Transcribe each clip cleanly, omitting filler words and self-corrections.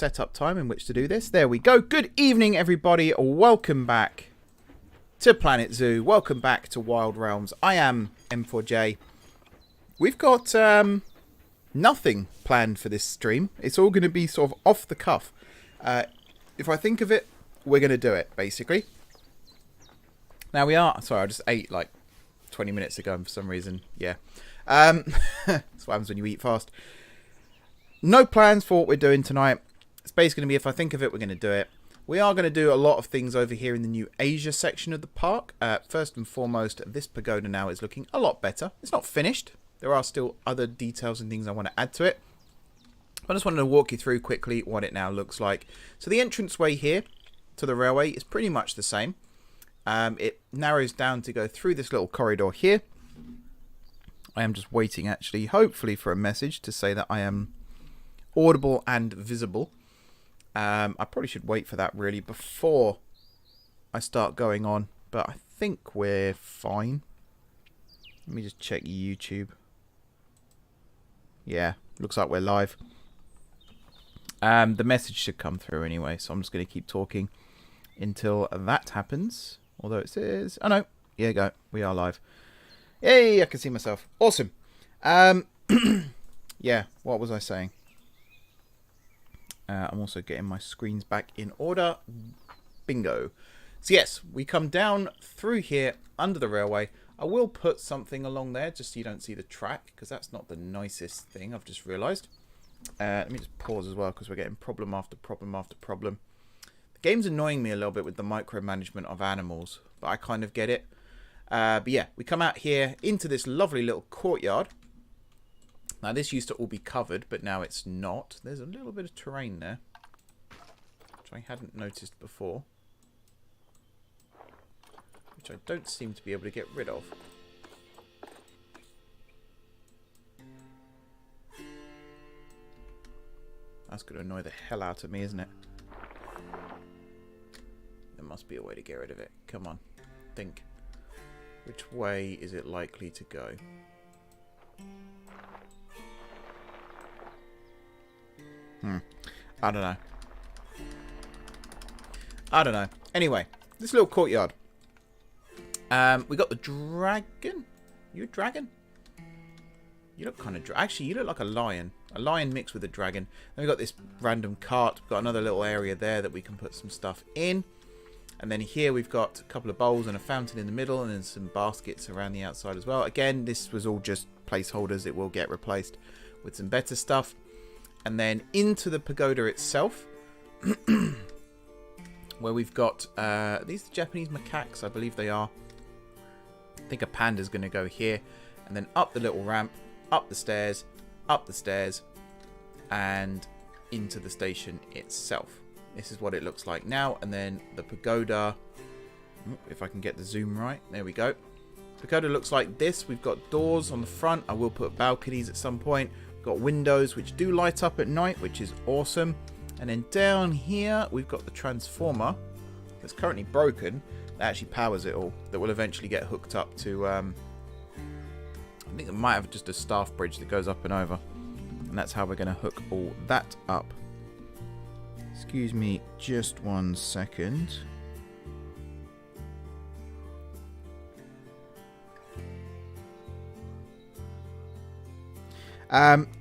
setup time in which to do this. There we go. Good evening, everybody. Welcome back to Planet Zoo. Welcome back to Wild Realms. I am M4J. We've got nothing planned for this stream. It's all going to be sort of off the cuff. If I think of it, we're going to do it, basically. Now we are... Sorry, I just ate like 20 minutes ago and for some reason. Yeah. That's what happens when you eat fast. No plans for what we're doing tonight. It's basically going to be, if I think of it, we're going to do it. We are going to do a lot of things over here in the new Asia section of the park. First and foremost, this pagoda now is looking a lot better. It's not finished. There are still other details and things I want to add to it. I just wanted to walk you through quickly what it now looks like. So the entranceway here to the railway is pretty much the same. It narrows down to go through this little corridor here. I am just waiting, actually, hopefully for a message to say that I am audible and visible. I probably should wait for that really before I start going on, but I think we're fine. Let me just check YouTube. Yeah, looks like we're live. The message should come through anyway, so I'm just going to keep talking until that happens. Although it says... Oh no, here you go, we are live. Yay, I can see myself. Awesome. Yeah, what was I saying? I'm also getting my screens back in order. Bingo. So yes, we come down through here under the railway. I will put something along there just so you don't see the track, because that's not the nicest thing, I've just realised. Let me just pause as well, because we're getting problem after problem after problem. The game's annoying me a little bit with the micromanagement of animals, but I kind of get it. But yeah, we come out here into this lovely little courtyard. Now, this used to all be covered, but now it's not. There's a little bit of terrain there, which I hadn't noticed before, which I don't seem to be able to get rid of. That's going to annoy the hell out of me, isn't it? There must be a way to get rid of it. Come on, think. Which way is it likely to go? I don't know. I don't know. Anyway, this little courtyard. We got the dragon. You a dragon? You look kind of... Actually, you look like a lion. A lion mixed with a dragon. Then we got this random cart. We've got another little area there that we can put some stuff in. And then here we've got a couple of bowls and a fountain in the middle. And then some baskets around the outside as well. Again, this was all just placeholders. It will get replaced with some better stuff. And then into the pagoda itself, where we've got these Japanese macaques, I believe they are. I think a panda's going to go here, and then up the little ramp, up the stairs, and into the station itself. This is what it looks like now, and then the pagoda. If I can get the zoom right, there we go. Pagoda looks like this. We've got doors on the front. I will put balconies at some point. Got windows which do light up at night, which is awesome. And then down here we've got the transformer that's currently broken, that actually powers it all, that will eventually get hooked up to I think it might have just a staff bridge that goes up and over, and that's how we're going to hook all that up. Excuse me just 1 second.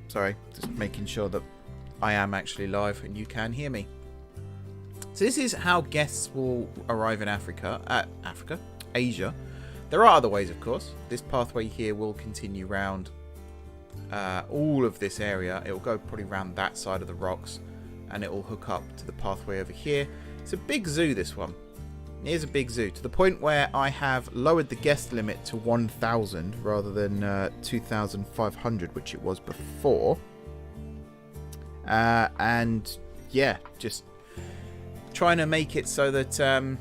Sorry, just making sure that I am actually live and you can hear me. So this is how guests will arrive in Asia. There are other ways, of course. This pathway here will continue round all of this area. It will go probably round that side of the rocks, and it will hook up to the pathway over here. It's a big zoo, this one. It is a big zoo, to the point where I have lowered the guest limit to 1,000 rather than 2,500, which it was before. And yeah, just trying to make it so that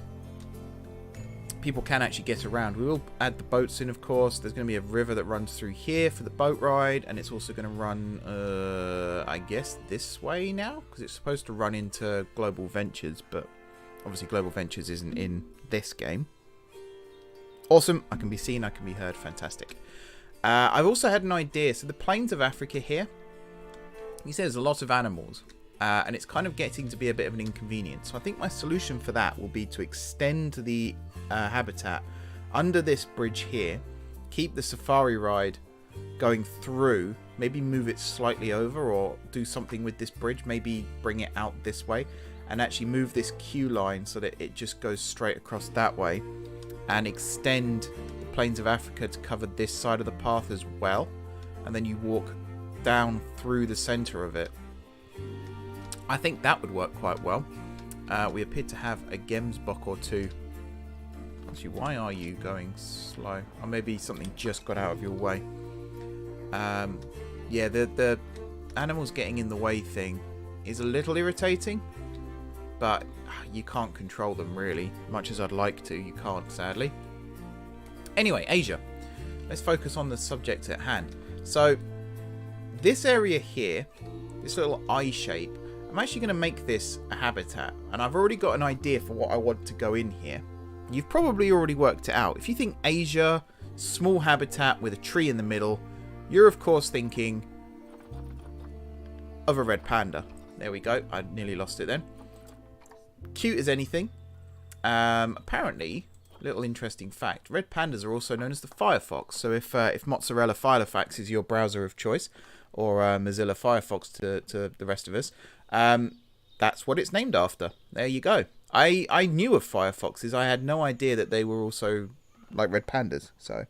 people can actually get around. We will add the boats in, of course. There's going to be a river that runs through here for the boat ride, and it's also going to run, I guess, this way now, because it's supposed to run into Global Ventures, but obviously Global Ventures isn't in this game. Awesome. I can be seen, I can be heard. Fantastic. I've also had an idea. So the plains of Africa here, you see there's a lot of animals. and it's kind of getting to be a bit of an inconvenience. So I think my solution for that will be to extend the habitat under this bridge here, keep the safari ride going through, maybe move it slightly over or do something with this bridge, maybe bring it out this way and actually move this queue line so that it just goes straight across that way, and extend the Plains of Africa to cover this side of the path as well, and then you walk down through the center of it. I think that would work quite well. We appear to have a Gemsbok or two. Actually, why are you going slow? Or maybe something just got out of your way. Yeah, the animals getting in the way thing is a little irritating, but you can't control them really. Much as I'd like to, you can't, sadly. Anyway, Asia. Let's focus on the subject at hand. So, this area here, this little eye shape, I'm actually going to make this a habitat, and I've already got an idea for what I want to go in here. You've probably already worked it out. If you think Asia, small habitat with a tree in the middle, you're of course thinking of a red panda. There we go. I nearly lost it then. Cute as anything. Apparently, little interesting fact, red pandas are also known as the Firefox. So if Mozzarella Firefox is your browser of choice, or Mozilla Firefox to the rest of us, that's what it's named after. There you go. I knew of Firefoxes. I had no idea that they were also like red pandas. So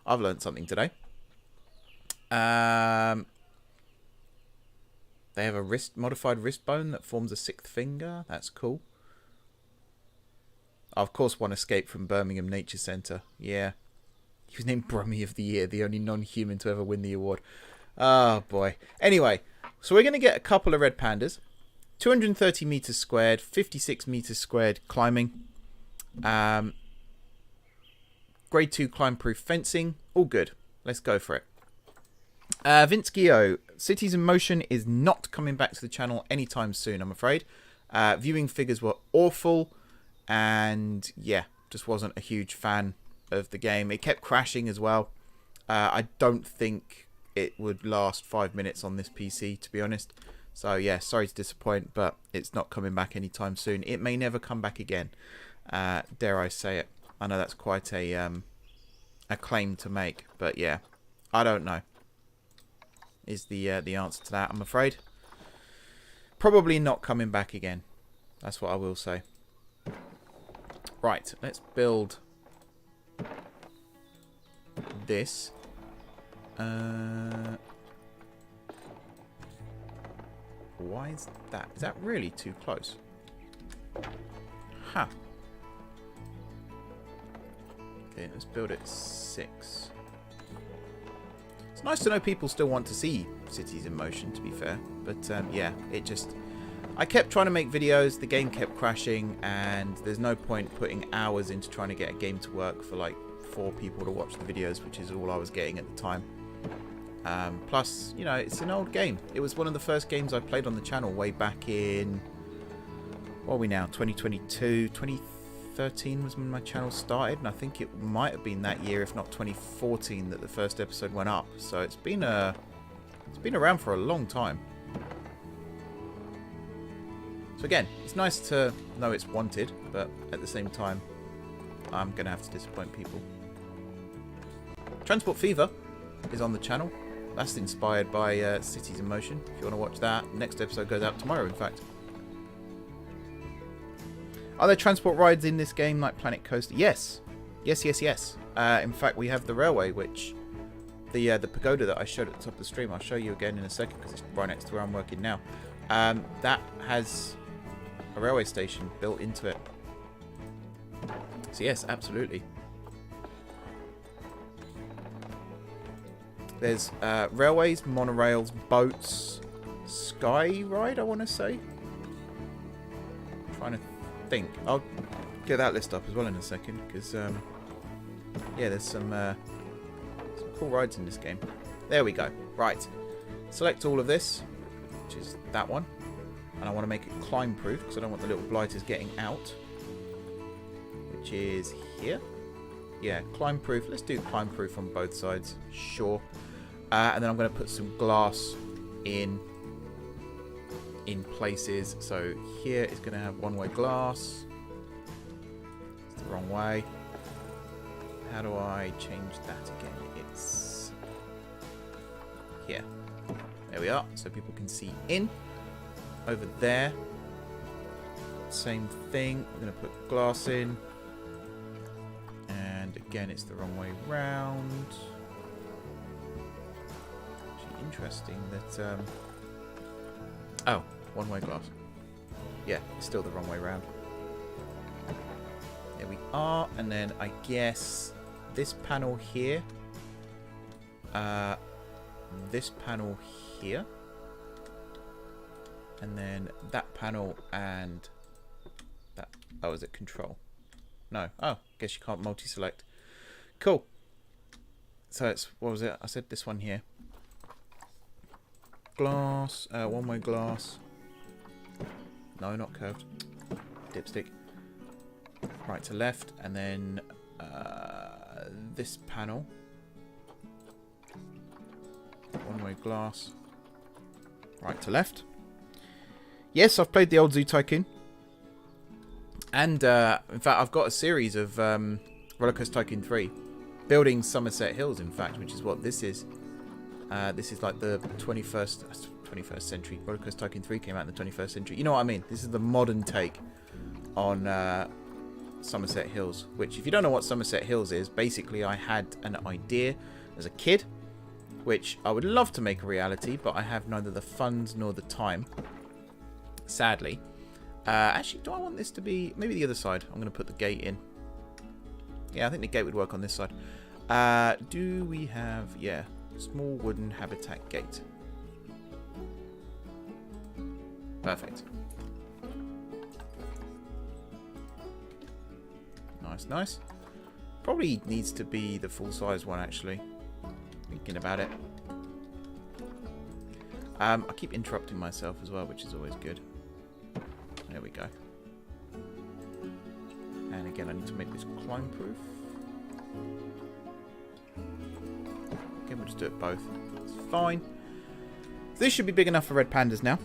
I've learned something today. They have a modified wrist bone that forms a sixth finger. That's cool. Of course, one escaped from Birmingham Nature Centre. Yeah. He was named Brummie of the Year, the only non-human to ever win the award. Oh, boy. Anyway, so we're going to get a couple of red pandas. 230 meters squared, 56 meters squared climbing. Grade 2 climb-proof fencing. All good. Let's go for it. Vince Gio, Cities in Motion is not coming back to the channel anytime soon, I'm afraid. Viewing figures were awful, and yeah, just wasn't a huge fan of the game. It kept crashing as well. I don't think it would last 5 minutes on this PC, to be honest. So yeah, sorry to disappoint, but it's not coming back anytime soon. It may never come back again. Dare I say it? I know that's quite a claim to make, but yeah, I don't know. Is the answer to that, I'm afraid. Probably not coming back again. That's what I will say. Right, let's build this. Why is that? Is that really too close? Huh. Okay, let's build it 6. It's nice to know people still want to see Cities in Motion, to be fair. But yeah, it just... I kept trying to make videos, the game kept crashing, and there's no point putting hours into trying to get a game to work for like 4 people to watch the videos, which is all I was getting at the time. Plus, you know, it's an old game. It was one of the first games I played on the channel way back in... What are we now? 2022? 2013 was when my channel started, and I think it might have been that year, if not 2014, that the first episode went up. So it's been around for a long time. So again, it's nice to know it's wanted, but at the same time, I'm going to have to disappoint people. Transport Fever is on the channel. That's inspired by Cities in Motion. If you want to watch that, next episode goes out tomorrow, in fact. Are there transport rides in this game like Planet Coaster? Yes. Yes, yes, yes. In fact, we have the railway, which... The Pagoda that I showed at the top of the stream, I'll show you again in a second because it's right next to where I'm working now. That has a railway station built into it. So yes, absolutely. There's railways, monorails, boats, sky ride, I want to say. I'm trying to think. I'll get that list up as well in a second because yeah, there's some cool rides in this game. There we go. Right. Select all of this, which is that one. And I want to make it climb proof because I don't want the little blighters getting out. Which is here. Yeah, climb proof. Let's do climb proof on both sides. Sure. And then I'm going to put some glass in in places. So here is going to have one-way glass. It's the wrong way. How do I change that again? It's here. There we are. So people can see in. Over there. Same thing. We're going to put glass in. And again, it's the wrong way round. Actually, interesting that... oh, one-way glass. Yeah, it's still the wrong way round. There we are. And then I guess this panel here. This panel here. And then that panel and that. Oh, is it control? No. Oh, guess you can't multi-select. Cool. So it's, what was it? I said this one here. Glass, one-way glass. No, not curved. Dipstick. Right to left, and then this panel. One-way glass. Right to left. Yes, I've played the old Zoo Tycoon. And, in fact, I've got a series of Rollercoaster Tycoon 3. Building Somerset Hills, in fact, which is what this is. This is like the 21st century. Rollercoaster Tycoon 3 came out in the 21st century. You know what I mean? This is the modern take on Somerset Hills. Which, if you don't know what Somerset Hills is, basically I had an idea as a kid, which I would love to make a reality, but I have neither the funds nor the time. Sadly. Actually, do I want this to be... maybe the other side. I'm going to put the gate in. Yeah, I think the gate would work on this side. Do we have... yeah, small wooden habitat gate. Perfect. Nice, nice. Probably needs to be the full-size one, actually. Thinking about it. I keep interrupting myself as well, which is always good. There we go. And again, I need to make this climb-proof. Okay, we'll just do it both. It's fine. So this should be big enough for red pandas now.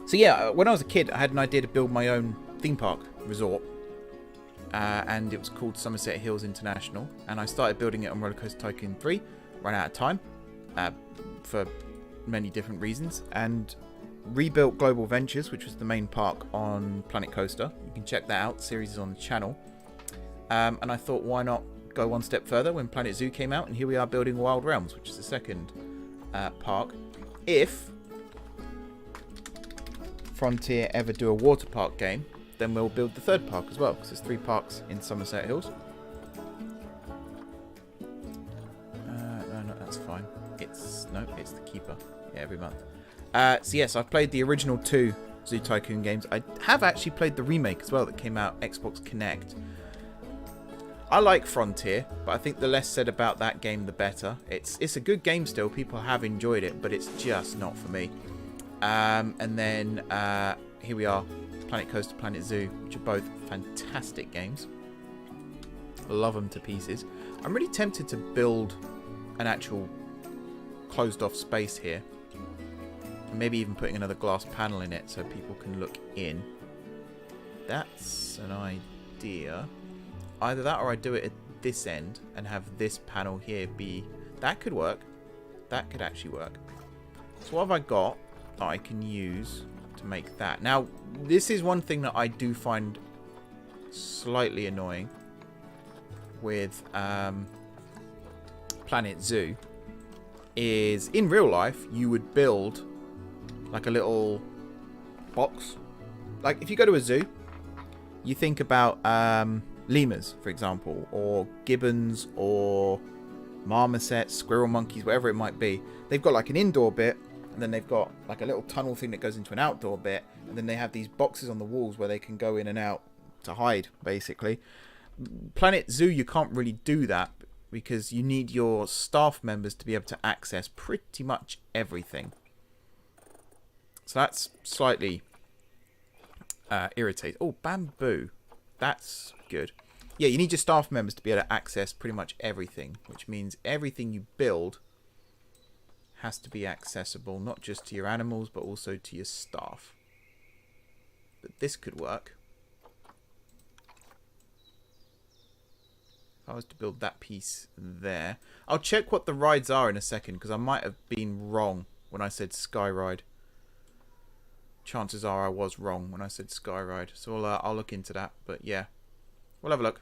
So yeah, when I was a kid, I had an idea to build my own theme park resort. And it was called Somerset Hills International. And I started building it on Rollercoaster Tycoon 3. Ran out of time. For many different reasons. And rebuilt Global Ventures, which was the main park on Planet Coaster. You can check that out. The series is on the channel. And I thought, why not go one step further when Planet Zoo came out? And here we are building Wild Realms, which is the second park. If Frontier ever do a water park game, then we'll build the third park as well, because there's 3 parks in Somerset Hills. No, that's fine. It's the keeper. Yeah, every month. So yes, I've played the original 2 Zoo Tycoon games. I have actually played the remake as well that came out Xbox Connect. I like Frontier, but I think the less said about that game, the better. It's a good game still. People have enjoyed it, but it's just not for me. And then here we are, Planet Coaster, Planet Zoo, which are both fantastic games. Love them to pieces. I'm really tempted to build an actual closed-off space here. Maybe even putting another glass panel in it so people can look in. That's an idea. Either that or I do it at this end and have this panel here be... that could work. That could actually work. So what have I got that I can use to make that? Now, this is one thing that I do find slightly annoying with Planet Zoo. Is in real life, you would build like a little box. Like if you go to a zoo, you think about lemurs, for example, or gibbons, or marmosets, squirrel monkeys, whatever it might be. They've got like an indoor bit, and then they've got like a little tunnel thing that goes into an outdoor bit, and then they have these boxes on the walls where they can go in and out to hide, basically. Planet Zoo, you can't really do that because you need your staff members to be able to access pretty much everything. So that's slightly irritating. Oh, bamboo. That's good. Yeah, you need your staff members to be able to access pretty much everything, which means everything you build has to be accessible, not just to your animals, but also to your staff. But this could work. If I was to build that piece there. I'll check what the rides are in a second, because I might have been wrong when I said sky ride. Chances are I was wrong when I said sky ride. So I'll look into that. But yeah, we'll have a look.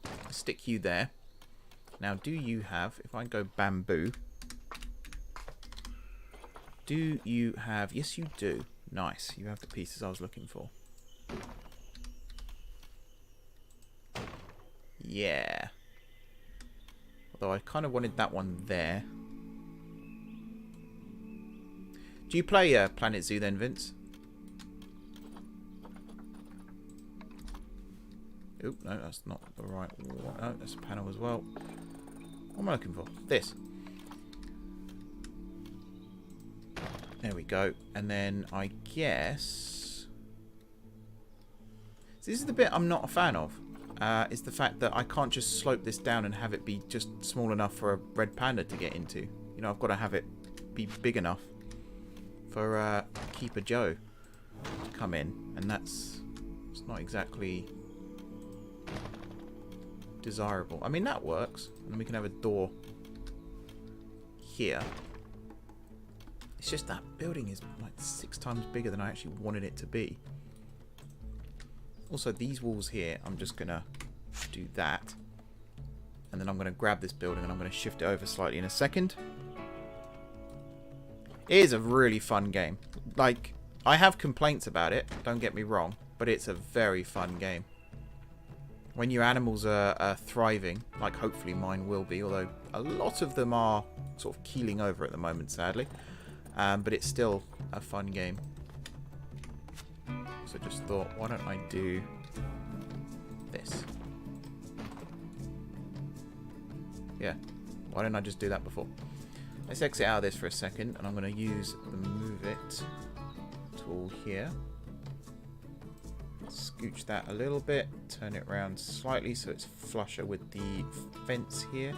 I'll stick you there. Now, do you have, if I go bamboo, do you have, yes you do. Nice, you have the pieces I was looking for. Yeah. Although I kind of wanted that one there. Do you play Planet Zoo then, Vince? Oop, no, that's not the right one. Oh, that's a panel as well. What am I looking for? This. There we go. And then I guess... This is the bit I'm not a fan of. Is the fact that I can't just slope this down and have it be just small enough for a red panda to get into. You know, I've got to have it be big enough for Keeper Joe to come in. And it's not exactly desirable. I mean, that works. And we can have a door here. It's just that building is like 6 times bigger than I actually wanted it to be. Also, these walls here, I'm just going to do that. And then I'm going to grab this building and I'm going to shift it over slightly in a second. It is a really fun game. Like, I have complaints about it, don't get me wrong, but it's a very fun game. When your animals are thriving, like hopefully mine will be, although a lot of them are sort of keeling over at the moment, sadly. But it's still a fun game. So just thought, why don't I do this? Yeah, why didn't I just do that before? Let's exit out of this for a second, and I'm going to use the move it tool here. Scooch that a little bit, turn it around slightly so it's flusher with the fence here.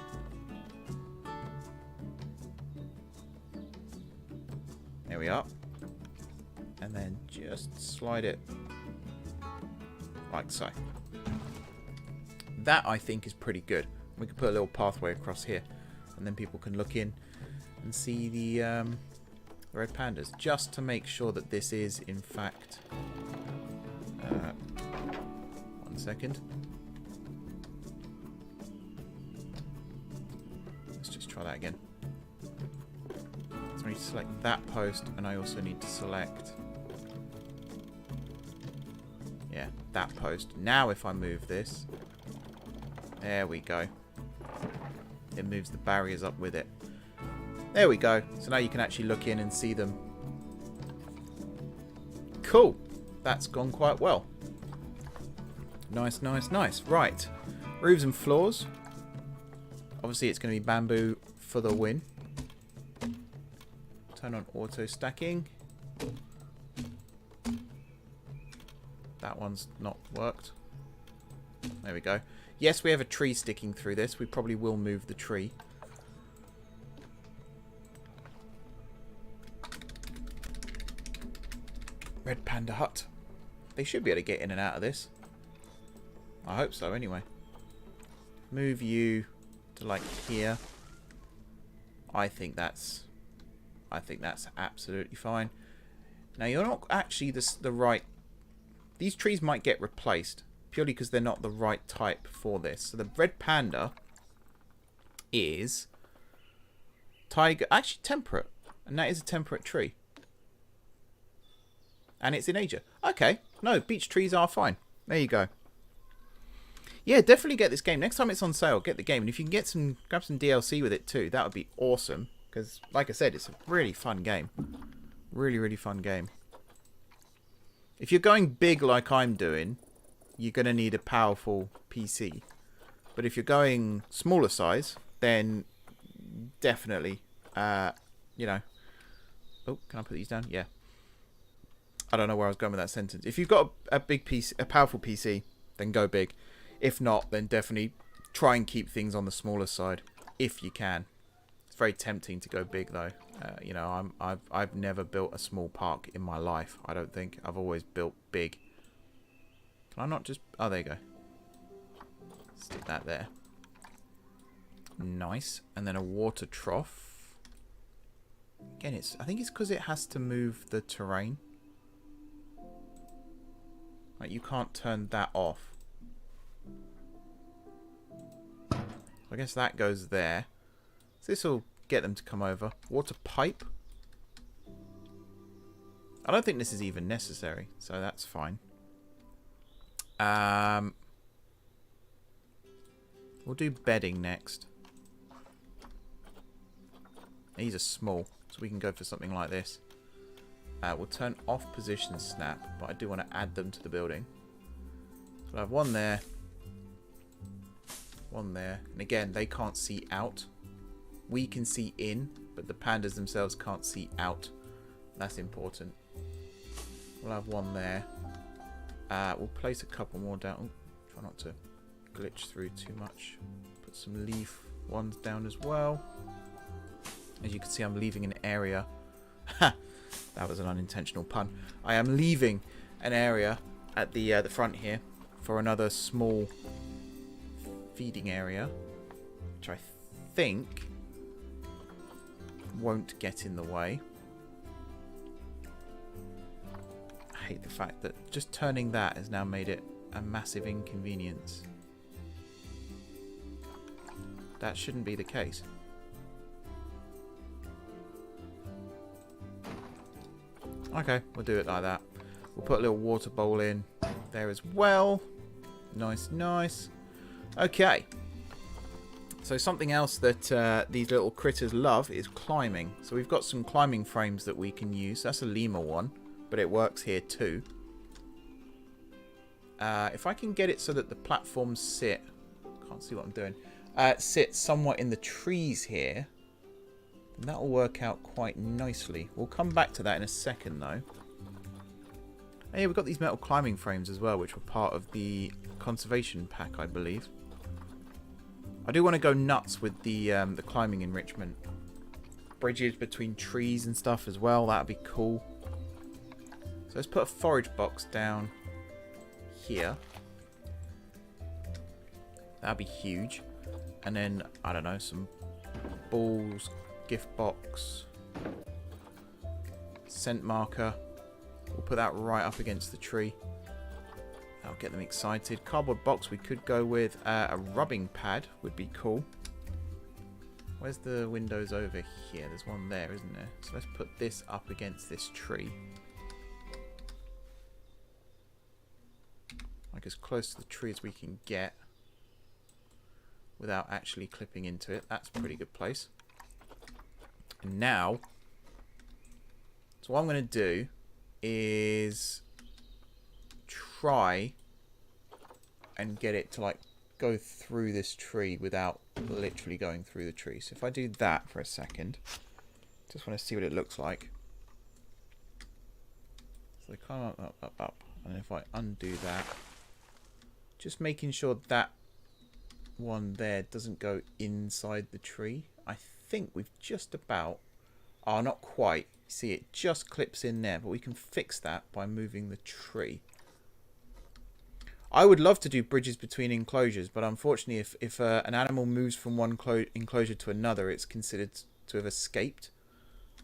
There we are. And then just slide it like so. That, I think, is pretty good. We could put a little pathway across here, and then people can look in and see the red pandas, just to make sure that this is, in fact... 1 second. Let's just try that again. So I need to select that post, and I also need to select... yeah, that post. Now if I move this... there we go. It moves the barriers up with it. There we go. So now you can actually look in and see them. Cool. That's gone quite well. Nice, nice, nice. Right. Roofs and floors. Obviously it's going to be bamboo for the win. Turn on auto stacking. That one's not worked. There we go. Yes, we have a tree sticking through this. We probably will move the tree. Red panda hut. They should be able to get in and out of this. I hope so, anyway. Move you to, like, here. I think that's absolutely fine. Now, you're not actually the right... These trees might get replaced, purely because they're not the right type for this. So the red panda is... tiger... actually, temperate. And that is a temperate tree. And it's in Asia. Okay. No, beech trees are fine. There you go. Yeah, definitely get this game. Next time it's on sale, get the game. And if you can get grab some DLC with it too, that would be awesome. Because, like I said, it's a really fun game. Really, really fun game. If you're going big like I'm doing, you're going to need a powerful PC. But if you're going smaller size, then definitely, you know... Oh, can I put these down? Yeah. I don't know where I was going with that sentence. If you've got a big PC, a powerful PC, then go big. If not, then definitely try and keep things on the smaller side, if you can. It's very tempting to go big though. You know, I've never built a small park in my life. I don't think. I've always built big. Can I not just... Oh, there you go. Stick that there. Nice. And then a water trough. Again, I think it's because it has to move the terrain. Like, you can't turn that off. I guess that goes there. So this will get them to come over. Water pipe. I don't think this is even necessary, so that's fine. We'll do bedding next. These are small, so we can go for something like this. We'll turn off position snap, but I do want to add them to the building. So I have one there. One there. And again, they can't see out. We can see in, but the pandas themselves can't see out. That's important. We'll have one there. We'll place a couple more down. Ooh, try not to glitch through too much. Put some leaf ones down as well. As you can see, I'm leaving an area. Ha! That was an unintentional pun. I am leaving an area at the front here for another small feeding area, which I think won't get in the way. I hate the fact that just turning that has now made it a massive inconvenience. That shouldn't be the case. Okay, we'll do it like that. We'll put a little water bowl in there as well. Nice, nice. Okay. So something else that these little critters love is climbing. So we've got some climbing frames that we can use. That's a lemur one, but it works here too. If I can get it so that the platforms sit... Can't see what I'm doing. Sit somewhat in the trees here. And that'll work out quite nicely. We'll come back to that in a second, though. Oh, yeah, we've got these metal climbing frames as well, which were part of the conservation pack, I believe. I do want to go nuts with the climbing enrichment. Bridges between trees and stuff as well. That'd be cool. So let's put a forage box down here. That'd be huge. And then, I don't know, some balls... Gift box, scent marker. We'll put that right up against the tree. That'll get them excited. Cardboard box we could go with. A rubbing pad would be cool. Where's the windows over here? There's one there, isn't there? So let's put this up against this tree. Like as close to the tree as we can get without actually clipping into it. That's a pretty good place. And now, so what I'm going to do is try and get it to like go through this tree without literally going through the tree. So if I do that for a second, just want to see what it looks like. So they climb up, up, up, up. And if I undo that, just making sure that one there doesn't go inside the tree. I think we've just about... Oh, not quite. See, it just clips in there, but we can fix that by moving the tree. I would love to do bridges between enclosures, but unfortunately, if an animal moves from one enclosure to another, it's considered to have escaped.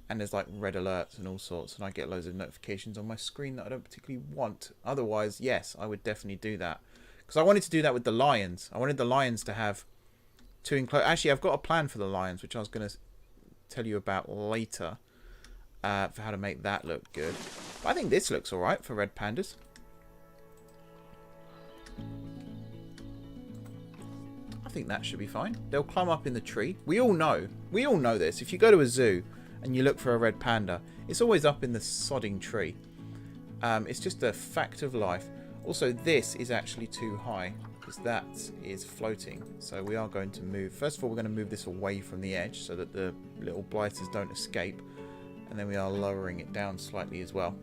And there's like red alerts and all sorts, and I get loads of notifications on my screen that I don't particularly want. Otherwise, yes, I would definitely do that. Because I wanted to do that with the lions. I wanted the lions to have... Actually, I've got a plan for the lions, which I was going to tell you about later, for how to make that look good. But I think this looks alright for red pandas. I think that should be fine. They'll climb up in the tree. We all know this. If you go to a zoo and you look for a red panda, it's always up in the sodding tree. It's just a fact of life. Also, this is actually too high, because that is floating. So we are going to move. First of all, we're going to move this away from the edge so that the little blighters don't escape. And then we are lowering it down slightly as well.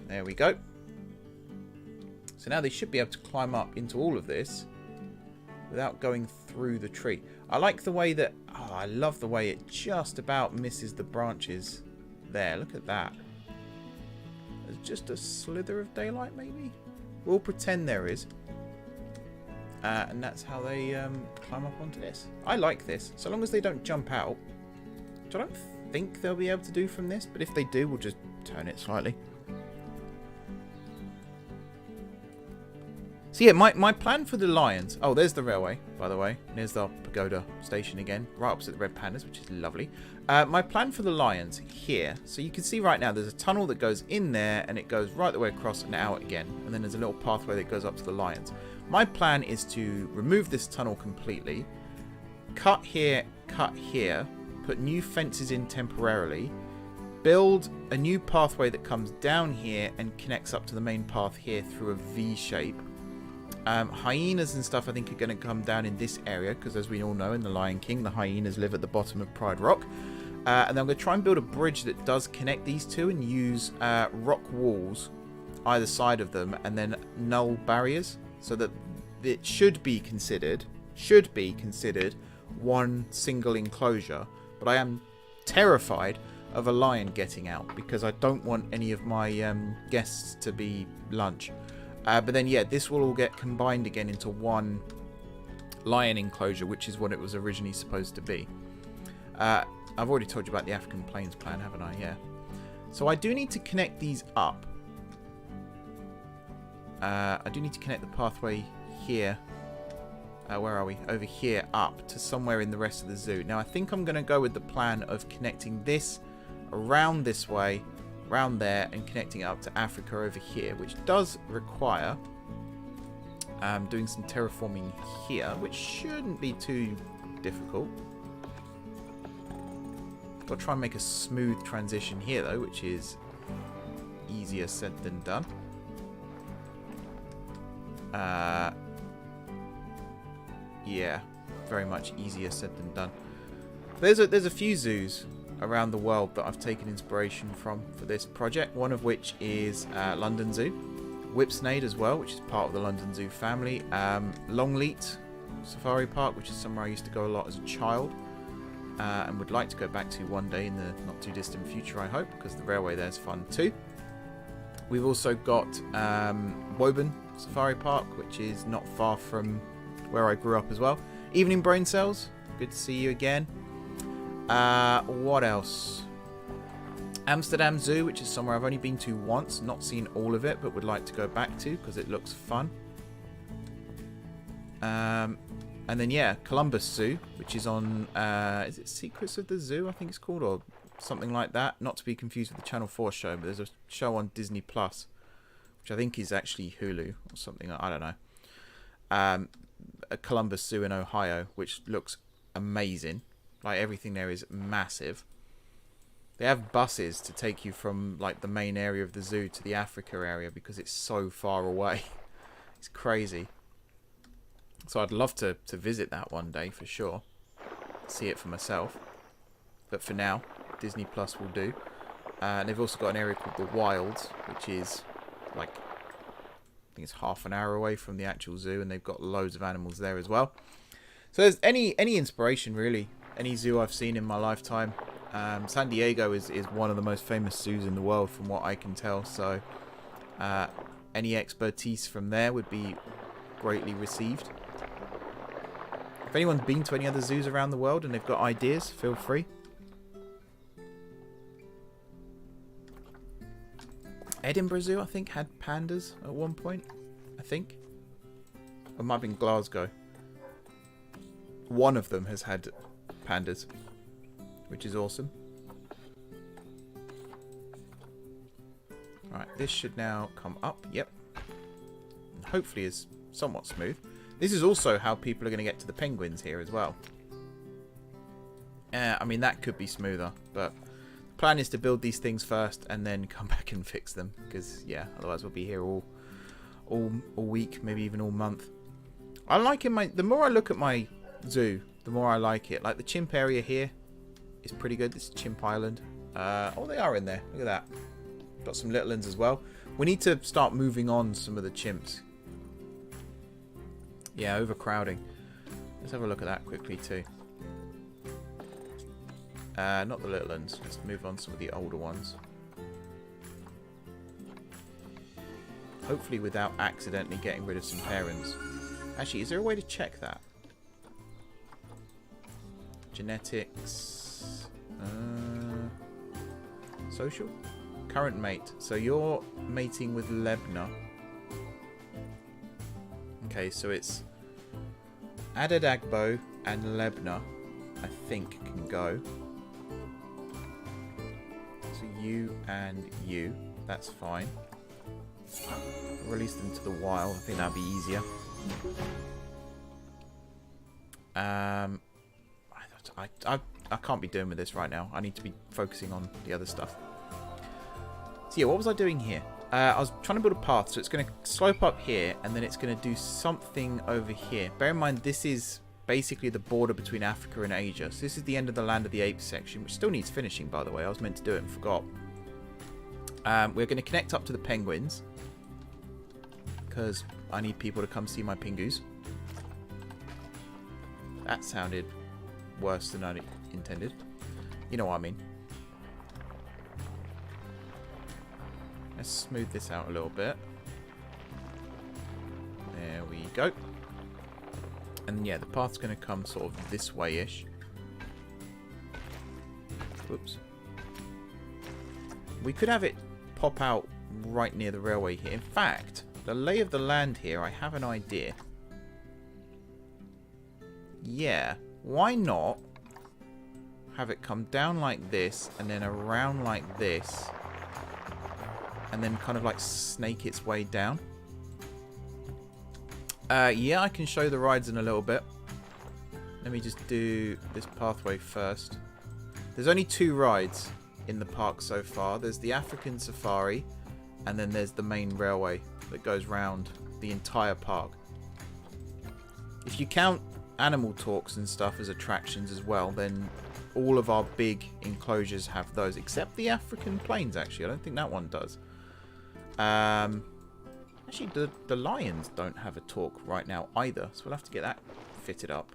There we go. So now they should be able to climb up into all of this without going through the tree. I like the way that... Oh, I love the way it just about misses the branches there. Look at that. There's just a slither of daylight, maybe? We'll pretend there is. And that's how they climb up onto this. I like this. So long as they don't jump out. Which I don't think they'll be able to do from this. But if they do, we'll just turn it slightly. So yeah, my plan for the lions... Oh, there's the railway, by the way. There's the Pagoda station again. Right opposite the red pandas, which is lovely. My plan for the lions here. So you can see right now there's a tunnel that goes in there. And it goes right the way across and out again. And then there's a little pathway that goes up to the lions. My plan is to remove this tunnel completely. Cut here. Put new fences in temporarily. Build a new pathway that comes down here and connects up to the main path here through a V shape. Hyenas and stuff I think are going to come down in this area because as we all know in The Lion King the hyenas live at the bottom of Pride Rock. And I'm going to try and build a bridge that does connect these two and use rock walls either side of them and then null barriers so that it should be considered one single enclosure. But I am terrified of a lion getting out because I don't want any of my guests to be lunch. But then, yeah, this will all get combined again into one lion enclosure, which is what it was originally supposed to be. I've already told you about the African Plains plan, haven't I? Yeah. So I do need to connect these up. I do need to connect the pathway here. Where are we? Over here up to somewhere in the rest of the zoo. Now, I think I'm going to go with the plan of connecting this around this way, around there, and connecting it up to Africa over here, which does require doing some terraforming here, which shouldn't be too difficult. Got to try and make a smooth transition here, though, which is easier said than done. Yeah, very much easier said than done. There's a few zoos around the world that I've taken inspiration from for this project. One of which is London Zoo, Whipsnade as well, which is part of the London Zoo family. Longleat Safari Park, which is somewhere I used to go a lot as a child, and would like to go back to one day in the not too distant future, I hope, because the railway there's fun too. We've also got Woburn Safari Park, which is not far from where I grew up as well. Evening Brain Cells, good to see you again. What else? Amsterdam Zoo, which is somewhere I've only been to once, not seen all of it, but would like to go back to because it looks fun. And then, yeah, Columbus Zoo, which is on, is it Secrets of the Zoo, I think it's called, or something like that. Not to be confused with the Channel 4 show, but there's a show on Disney Plus, which I think is actually Hulu or something, I don't know. A Columbus Zoo in Ohio, which looks amazing. Like, everything there is massive. They have buses to take you from, like, the main area of the zoo to the Africa area because it's so far away. It's crazy. So I'd love to visit that one day for sure. See it for myself. But for now, Disney Plus will do. And they've also got an area called the Wilds, which is, like, I think it's half an hour away from the actual zoo, and they've got loads of animals there as well. So there's any inspiration, really. Any zoo I've seen in my lifetime. San Diego is one of the most famous zoos in the world from what I can tell. So any expertise from there would be greatly received. If anyone's been to any other zoos around the world and they've got ideas, feel free. Edinburgh Zoo, I think, had pandas at one point. I think. It might have been Glasgow. One of them has had pandas, which is awesome. Right, this should now come up. Yep. And hopefully is somewhat smooth. This is also how people are going to get to the penguins here as well. I mean, that could be smoother, but the plan is to build these things first and then come back and fix them. Because, yeah, otherwise we'll be here all week, maybe even all month. I like it. The more I look at my zoo, the more I like it. Like, the chimp area here is pretty good. This is Chimp Island. Oh, they are in there. Look at that. Got some little ones as well. We need to start moving on some of the chimps. Yeah, overcrowding. Let's have a look at that quickly too. Not the little ones. Let's move on to some of the older ones. Hopefully without accidentally getting rid of some parents. Actually, is there a way to check that? Genetics. Social? Current mate. So you're mating with Lebna. Okay, so it's Adadagbo and Lebna, I think, can go. So you and you. That's fine. Release them to the wild. I think that'd be easier. I can't be doing with this right now. I need to be focusing on the other stuff. So yeah, what was I doing here? I was trying to build a path, so it's going to slope up here, and then it's going to do something over here. Bear in mind, this is basically the border between Africa and Asia. So this is the end of the Land of the Apes section, which still needs finishing, by the way. I was meant to do it and forgot. We're going to connect up to the penguins, because I need people to come see my pingus. That sounded worse than I intended. You know what I mean. Let's smooth this out a little bit. There we go. And yeah, the path's going to come sort of this way-ish. Whoops. We could have it pop out right near the railway here. In fact, the lay of the land here, I have an idea. Yeah, why not have it come down like this and then around like this and then kind of like snake its way down? Yeah, I can show the rides in a little bit. Let me just do this pathway first. There's only 2 rides in the park so far. There's the African Safari and then there's the main railway that goes round the entire park. If you count animal talks and stuff as attractions as well, then all of our big enclosures have those, except the African Plains, actually. I don't think that one does. Actually, the lions don't have a talk right now either, so we'll have to get that fitted up.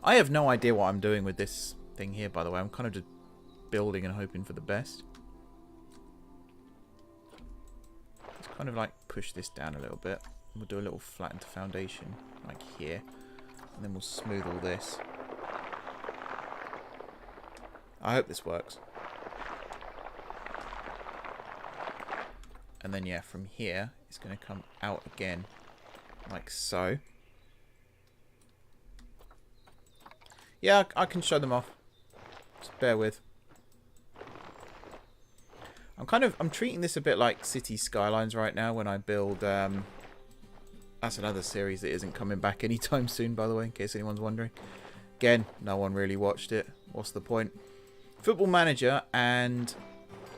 I have no idea what I'm doing with this thing here, by the way. I'm kind of just building and hoping for the best. Let's kind of like push this down a little bit. We'll do a little flattened foundation, like here. And then we'll smooth all this. I hope this works. And then, yeah, from here, it's going to come out again, like so. Yeah, I can show them off. Just bear with. I'm treating this a bit like City Skylines right now when I build, that's another series that isn't coming back anytime soon, by the way, in case anyone's wondering. Again, no one really watched it. What's the point? Football Manager and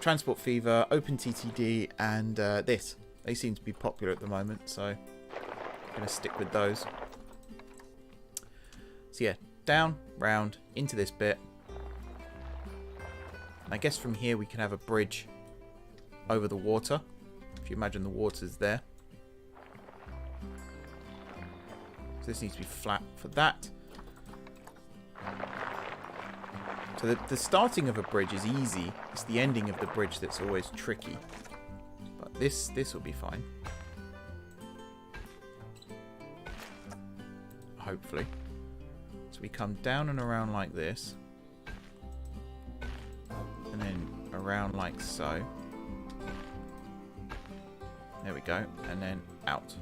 Transport Fever, OpenTTD, and this. They seem to be popular at the moment, so I'm going to stick with those. So yeah, down, round, into this bit. I guess from here we can have a bridge over the water. If you imagine the water's there. So this needs to be flat for that. So the starting of a bridge is easy. It's the ending of the bridge that's always tricky. But this will be fine. Hopefully. So we come down and around like this. And then around like so. There we go. And then out.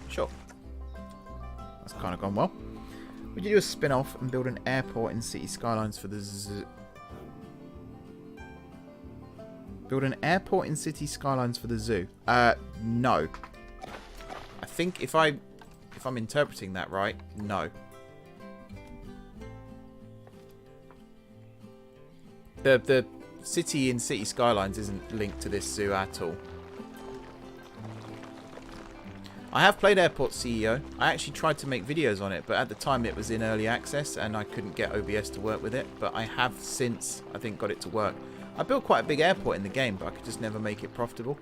Sure. That's kind of gone well. Would you do a spin-off and build an airport in City Skylines for the zoo? Build an airport in City Skylines for the zoo? No. I think if I'm interpreting that right, no. The city in City Skylines isn't linked to this zoo at all. I have played Airport CEO. I actually tried to make videos on it, but at the time it was in early access and I couldn't get OBS to work with it. But I have since, I think, got it to work. I built quite a big airport in the game, but I could just never make it profitable.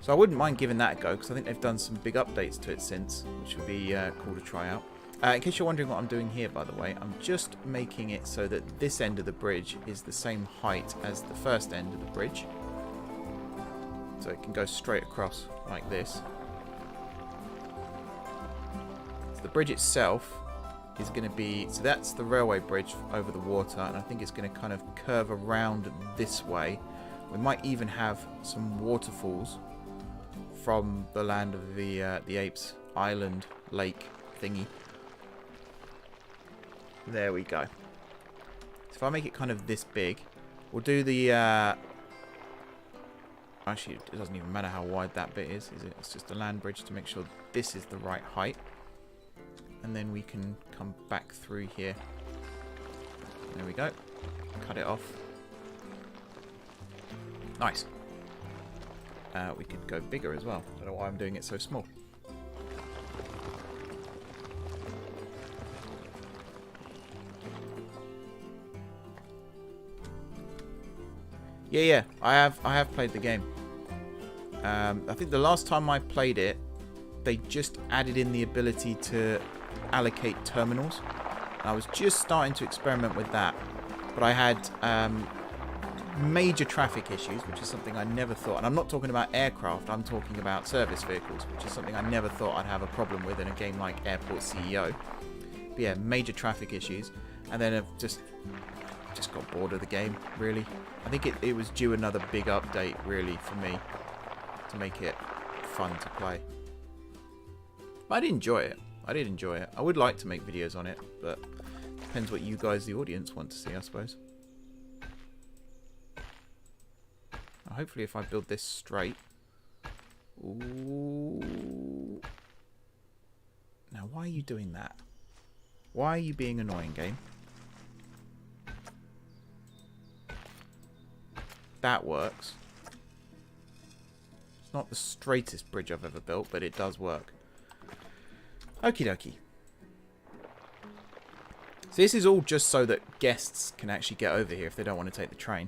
So I wouldn't mind giving that a go, because I think they've done some big updates to it since, which would be cool to try out. In case you're wondering what I'm doing here, by the way, I'm just making it so that this end of the bridge is the same height as the first end of the bridge. So it can go straight across like this. So the bridge itself is going to be... So that's the railway bridge over the water, and I think it's going to kind of curve around this way. We might even have some waterfalls from the land of the apes island lake thingy. There we go. So if I make it kind of this big, we'll do the actually it doesn't even matter how wide that bit is it? It's just a land bridge to make sure this is the right height, and then we can come back through here. There we go. Cut it off. Nice. We could go bigger as well. I don't know why I'm doing it so small. Yeah, I have played the game. I think the last time I played it, they just added in the ability to allocate terminals. I was just starting to experiment with that, but I had major traffic issues, which is something I never thought, and I'm not talking about aircraft, I'm talking about service vehicles, which is something I never thought I'd have a problem with in a game like Airport CEO. But yeah, major traffic issues, and then I've just got bored of the game, really. I think it was due another big update, really, for me, to make it fun to play. But I did enjoy it. I would like to make videos on it, but depends what you guys, the audience, want to see, I suppose. Hopefully if I build this straight... Ooh. Now, why are you doing that? Why are you being annoying, game? That works. It's not the straightest bridge I've ever built, but it does work. Okie dokie. So this is all just so that guests can actually get over here if they don't want to take the train.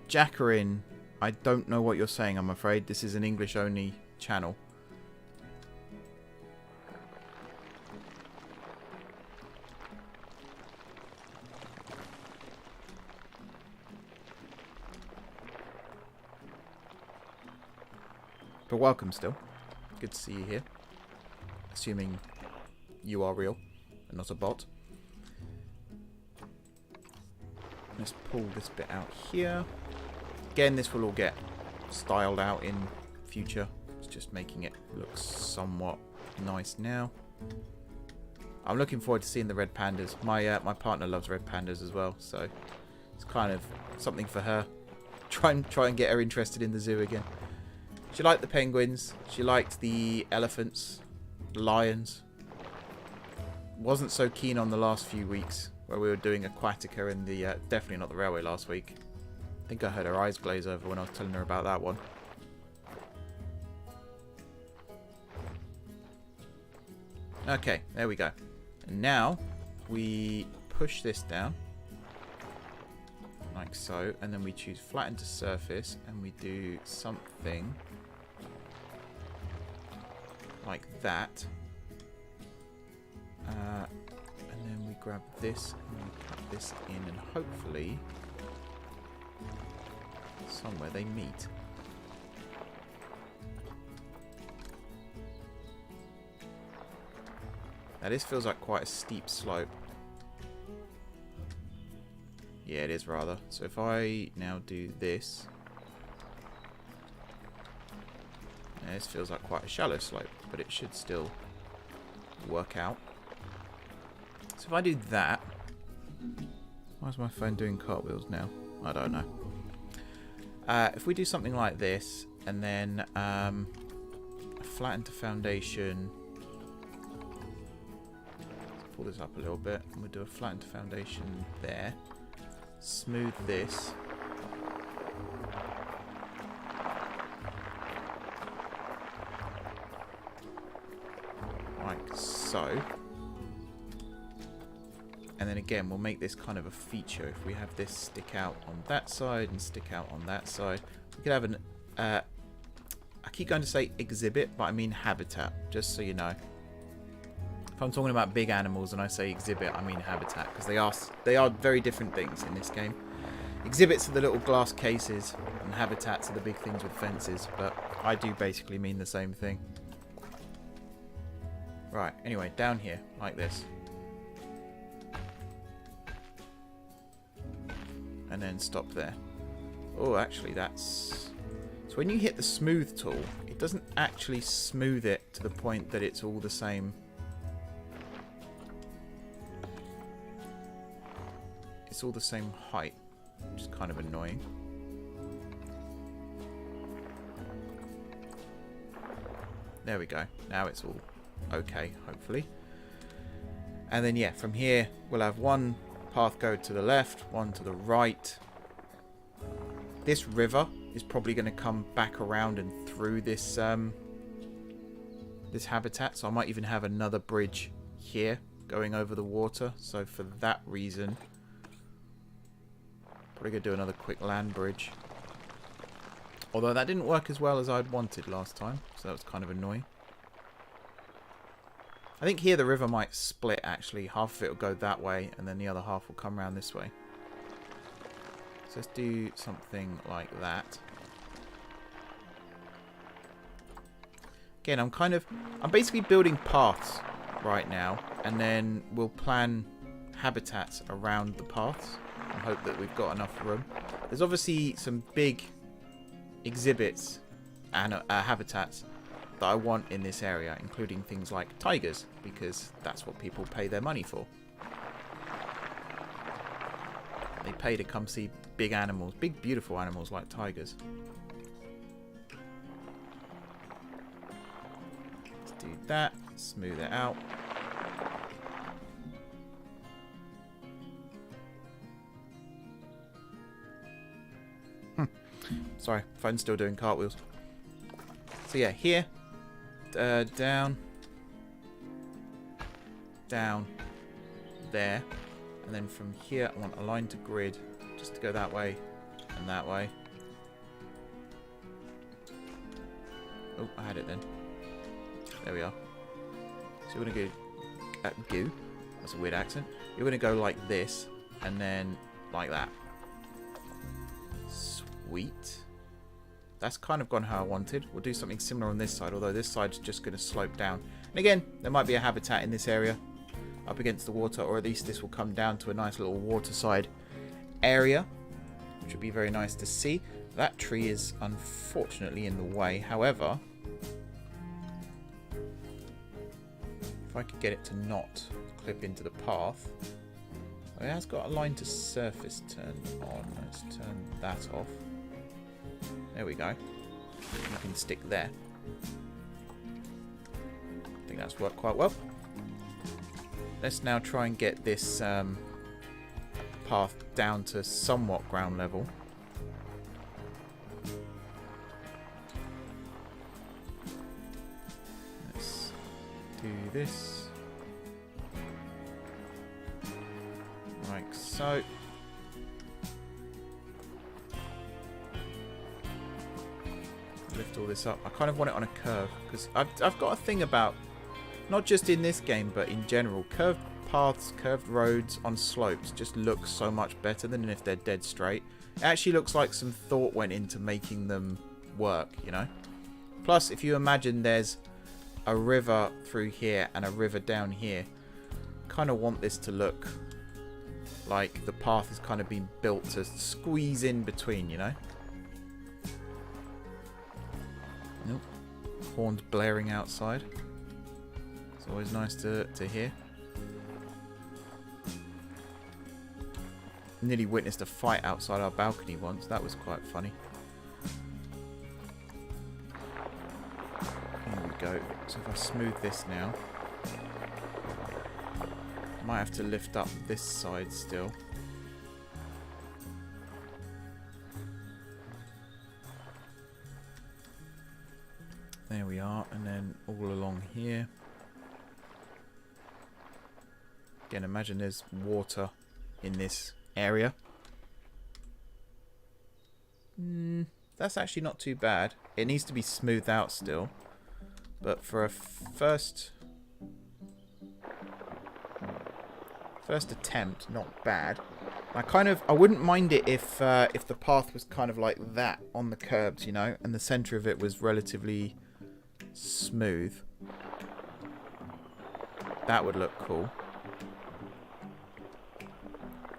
Jacqueline, I don't know what you're saying, I'm afraid. This is an English-only channel. But welcome still. Good to see you here. Assuming you are real and not a bot. Let's pull this bit out here. Again, this will all get styled out in future. It's just making it look somewhat nice now. I'm looking forward to seeing the red pandas. My partner loves red pandas as well, so it's kind of something for her. Try and get her interested in the zoo again. She liked the penguins. She liked the elephants, the lions. Wasn't so keen on the last few weeks where we were doing Aquatica in the definitely not the railway last week. I think I heard her eyes glaze over when I was telling her about that one. Okay, there we go. And now we push this down like so, and then we choose flatten to surface, and we do something like that. And then we grab this and we cut this in, and hopefully somewhere they meet. Now this feels like quite a steep slope. Yeah, it is rather. So if I now do this, now this feels like quite a shallow slope, but it should still work out. So if I do that, why is my phone doing cartwheels now? I don't know. If we do something like this, and then flatten to foundation, let's pull this up a little bit, and we'll do a flatten to foundation there. Smooth this. Like so. And then again, we'll make this kind of a feature. If we have this stick out on that side and stick out on that side, we could have an... I keep going to say exhibit, but I mean habitat, just so you know. If I'm talking about big animals and I say exhibit, I mean habitat, because they are very different things in this game. Exhibits are the little glass cases, and habitats are the big things with fences, but I do basically mean the same thing. Right, anyway, down here, like this. And then stop there. Oh, actually, that's... So when you hit the smooth tool, it doesn't actually smooth it to the point that it's all the same. It's all the same height, which is kind of annoying. There we go. Now it's all okay, hopefully. And then, yeah, from here, we'll have one path go to the left, one to the right. This river is probably going to come back around and through this this habitat, so I might even have another bridge here going over the water. So for that reason, probably going to do another quick land bridge. Although that didn't work as well as I'd wanted last time, so that was kind of annoying. I think here the river might split, actually. Half of it will go that way, and then the other half will come around this way. So let's do something like that. Again, I'm basically building paths right now, and then we'll plan habitats around the paths and hope that we've got enough room. There's obviously some big exhibits and habitats that I want in this area, including things like tigers, because that's what people pay their money for. They pay to come see big animals, big beautiful animals like tigers. Let's do that, smooth it out. Sorry, phone's still doing cartwheels. So yeah, here, down, down, there, and then from here I want a line to grid just to go that way and that way. Oh, I had it then. There we are. So we're going to go, that's a weird accent. You're going to go like this and then like that. Sweet. That's kind of gone how I wanted. We'll do something similar on this side, although this side's just going to slope down. And again, there might be a habitat in this area up against the water, or at least this will come down to a nice little waterside area, which would be very nice to see. That tree is unfortunately in the way. However, if I could get it to not clip into the path. Oh, it has got a line to surface turn on. Let's turn that off. There we go. You can stick there. I think that's worked quite well. Let's now try and get this path down to somewhat ground level. Let's do this. Like so. Lift all this up. I kind of want it on a curve because I've got a thing about, not just in this game but in general, curved paths, curved roads on slopes just look so much better than if they're dead straight. It actually looks like some thought went into making them work, you know. Plus, if you imagine there's a river through here and a river down here, kind of want this to look like the path has kind of been built to squeeze in between, you know. Nope. Horns blaring outside. It's always nice to hear. Nearly witnessed a fight outside our balcony once. That was quite funny. Here we go. So if I smooth this now, I might have to lift up this side still. There we are, and then all along here. Again, imagine there's water in this area. That's actually not too bad. It needs to be smoothed out still. But for a first attempt, not bad. I wouldn't mind it if the path was kind of like that on the curbs, you know, and the center of it was relatively smooth. That would look cool.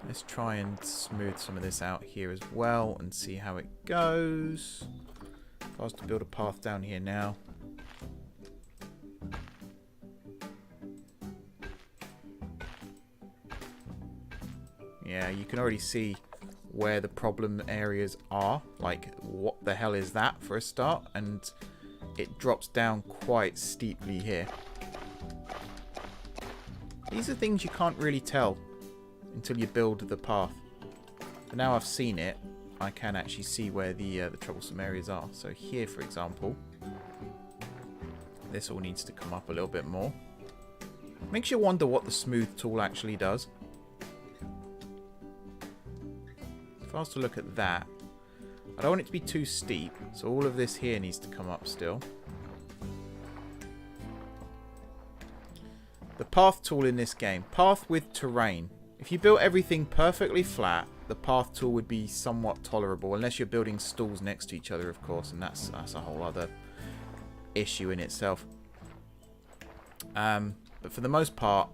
Let's try and smooth some of this out here as well and see how it goes. If I was to build a path down here now. Yeah, you can already see where the problem areas are. Like, what the hell is that for a start? And it drops down quite steeply here. These are things you can't really tell until you build the path. But now I've seen it, I can actually see where the troublesome areas are. So here, for example, this all needs to come up a little bit more. Makes you wonder what the smooth tool actually does. If I was to look at that, I don't want it to be too steep, so all of this here needs to come up still. The path tool in this game, path with terrain. If you built everything perfectly flat, the path tool would be somewhat tolerable, unless you're building stalls next to each other, of course, and that's a whole other issue in itself. But for the most part,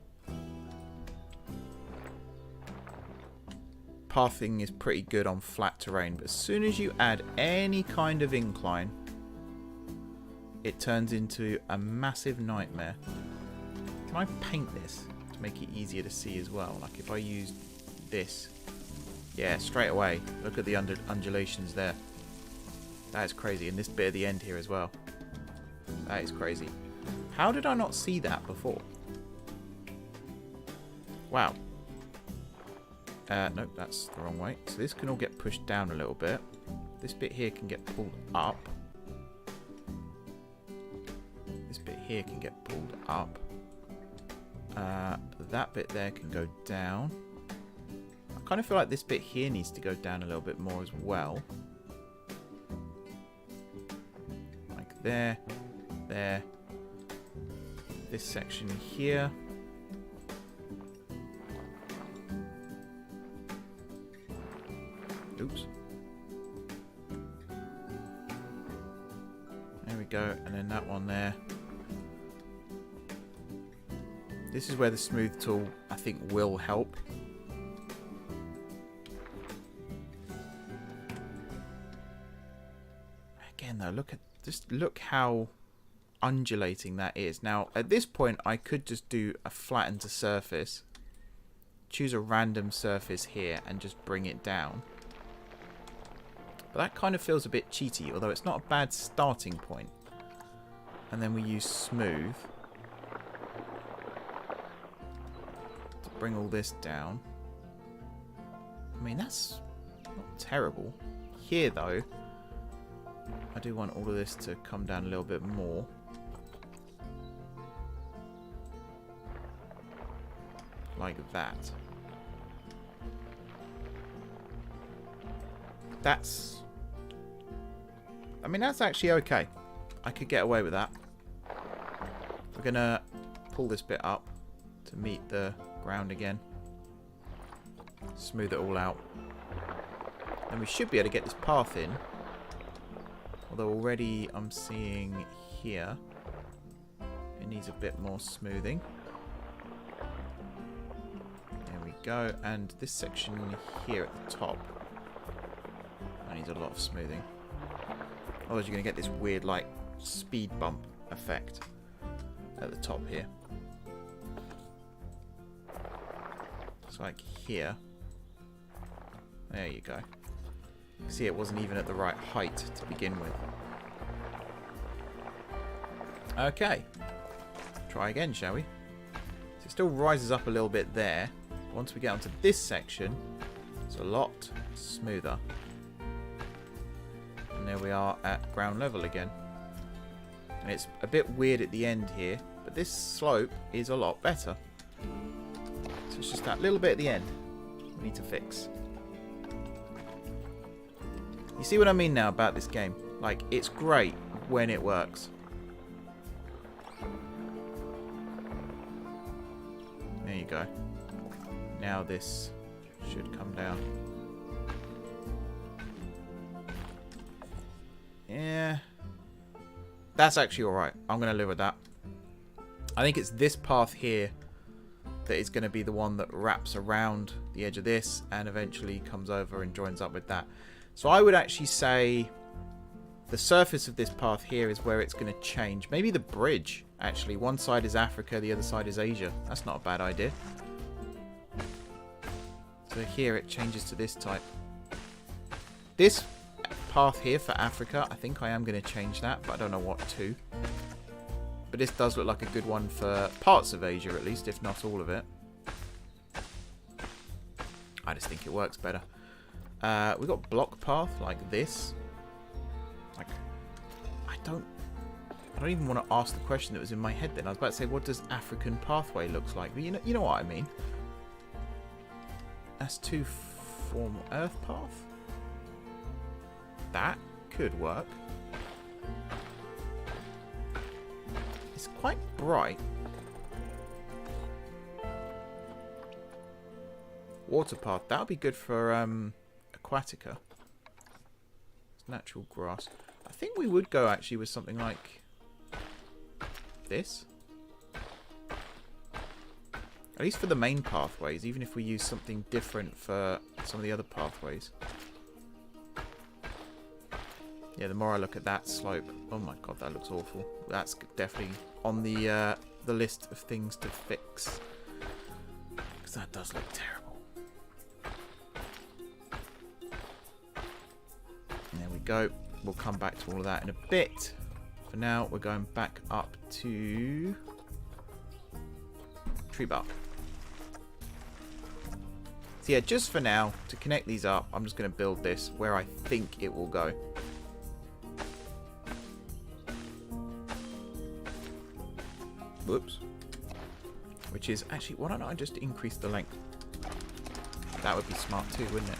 pathing is pretty good on flat terrain. But as soon as you add any kind of incline, it turns into a massive nightmare. Can I paint this to make it easier to see as well? Like if I use this, yeah, straight away. Look at the undulations there. That is crazy. And this bit at the end here as well. That is crazy. How did I not see that before? Wow. Nope, that's the wrong way. So this can all get pushed down a little bit. This bit here can get pulled up. This bit here can get pulled up. That bit there can go down. I kind of feel like this bit here needs to go down a little bit more as well. Like there, there. This section here. Oops. There we go, and then that one there. This is where the smooth tool, I think, will help. Again, though, look how undulating that is. Now, at this point, I could just do a flattened to surface, choose a random surface here, and just bring it down. But that kind of feels a bit cheaty, although it's not a bad starting point. And then we use smooth to bring all this down. I mean, that's not terrible. Here, though, I do want all of this to come down a little bit more. Like that. I mean, that's actually okay. I could get away with that. We're going to pull this bit up to meet the ground again. Smooth it all out. And we should be able to get this path in. Although already I'm seeing here it needs a bit more smoothing. There we go. And this section here at the top, that needs a lot of smoothing. Otherwise you're going to get this weird, like, speed bump effect at the top here. It's like here. There you go. See, it wasn't even at the right height to begin with. Okay. Try again, shall we? So it still rises up a little bit there. Once we get onto this section, it's a lot smoother. And there we are at ground level again. And it's a bit weird at the end here, but this slope is a lot better. So It's just that little bit at the end we need to fix. You see what I mean now about this game? Like, it's great when it works. There you go. Now this should come down. Yeah. That's actually alright. I'm going to live with that. I think it's this path here that is going to be the one that wraps around the edge of this and eventually comes over and joins up with that. So I would actually say the surface of this path here is where it's going to change. Maybe the bridge, actually. One side is Africa, the other side is Asia. That's not a bad idea. So here it changes to this type. This path here for Africa, I think I am going to change that, but I don't know what to. But this does look like a good one for parts of Asia, at least, if not all of it. I just think it works better. We've got block path like this. Like, I don't even want to ask the question that was in my head then. I was about to say, what does African pathway looks like? But you know what I mean. That's too formal. Earth path? That could work. It's quite bright. Water path. That would be good for Aquatica. It's natural grass. I think we would go actually with something like this. At least for the main pathways, even if we use something different for some of the other pathways. Yeah, the more I look at that slope, oh my god, that looks awful. That's definitely on the list of things to fix. Because that does look terrible. There we go. We'll come back to all of that in a bit. For now, we're going back up to tree bark. So yeah, just for now, to connect these up, I'm just going to build this where I think it will go. Whoops. Which is actually, why don't I just increase the length? That would be smart too, wouldn't it?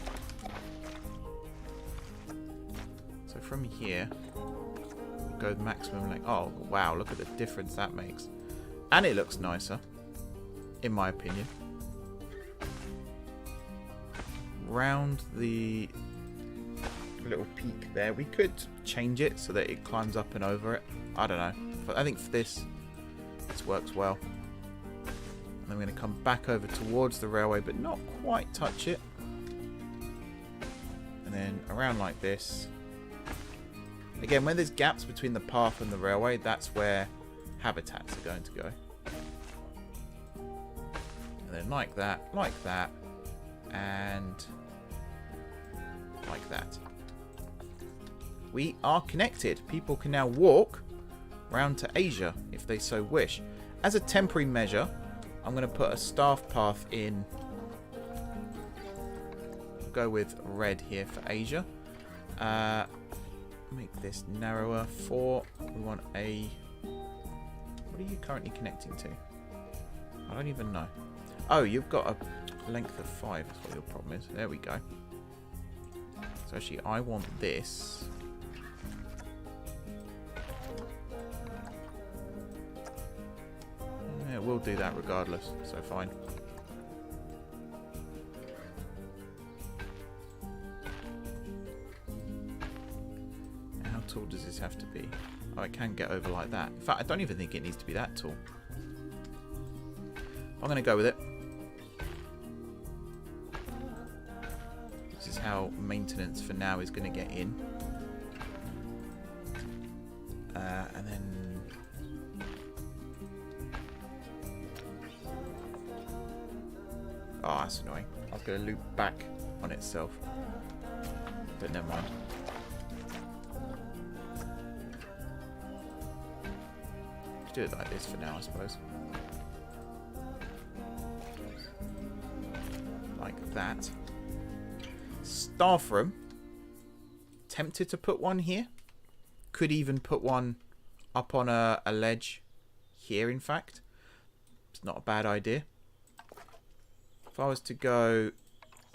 So from here, we'll go the maximum length. Oh, wow, look at the difference that makes. And it looks nicer, in my opinion. Round the little peak there. We could change it so that it climbs up and over it. I don't know. But I think for this works well. And I'm going to come back over towards the railway, but not quite touch it. And then around like this. Again, when there's gaps between the path and the railway, that's where habitats are going to go. And then like that, and like that. We are connected. People can now walk round to Asia if they so wish. As a temporary measure, I'm going to put a staff path in. Go with red here for Asia. Make this narrower for. We want a. What are you currently connecting to? I don't even know. Oh, you've got a length of 5. That's what your problem is. There we go. So actually, I want this. Yeah, we'll do that regardless. So fine. How tall does this have to be? Oh, it can get over like that. In fact, I don't even think it needs to be that tall. I'm going to go with it. This is how maintenance for now is going to get in. And then... Oh, that's annoying. I was going to loop back on itself. But never mind. Let's do it like this for now, I suppose. Like that. Staff room. Tempted to put one here. Could even put one up on a ledge here, in fact. It's not a bad idea. If I was to go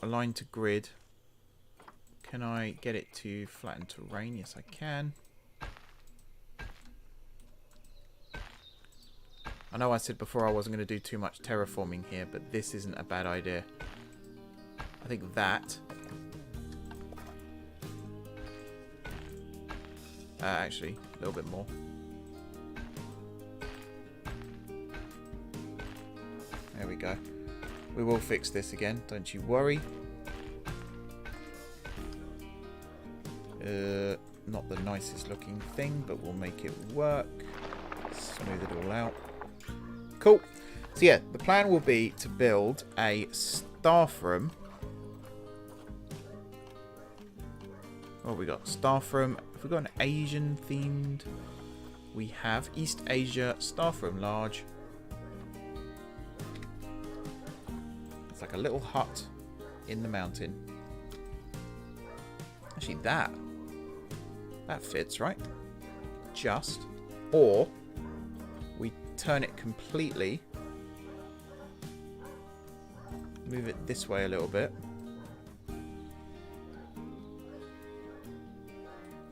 align to grid, can I get it to flatten terrain? Yes, I can. I know I said before I wasn't going to do too much terraforming here, but this isn't a bad idea. I think that... actually, a little bit more. There we go. We will fix this again, don't you worry. Not the nicest looking thing, but we'll make it work. Smooth it all out. Cool. So yeah, the plan will be to build a staff room. What have we got? Staff room. If we've got an Asian themed, we have East Asia staff room large. It's like a little hut in the mountain. Actually, that fits, right? Just. Or we turn it completely. Move it this way a little bit.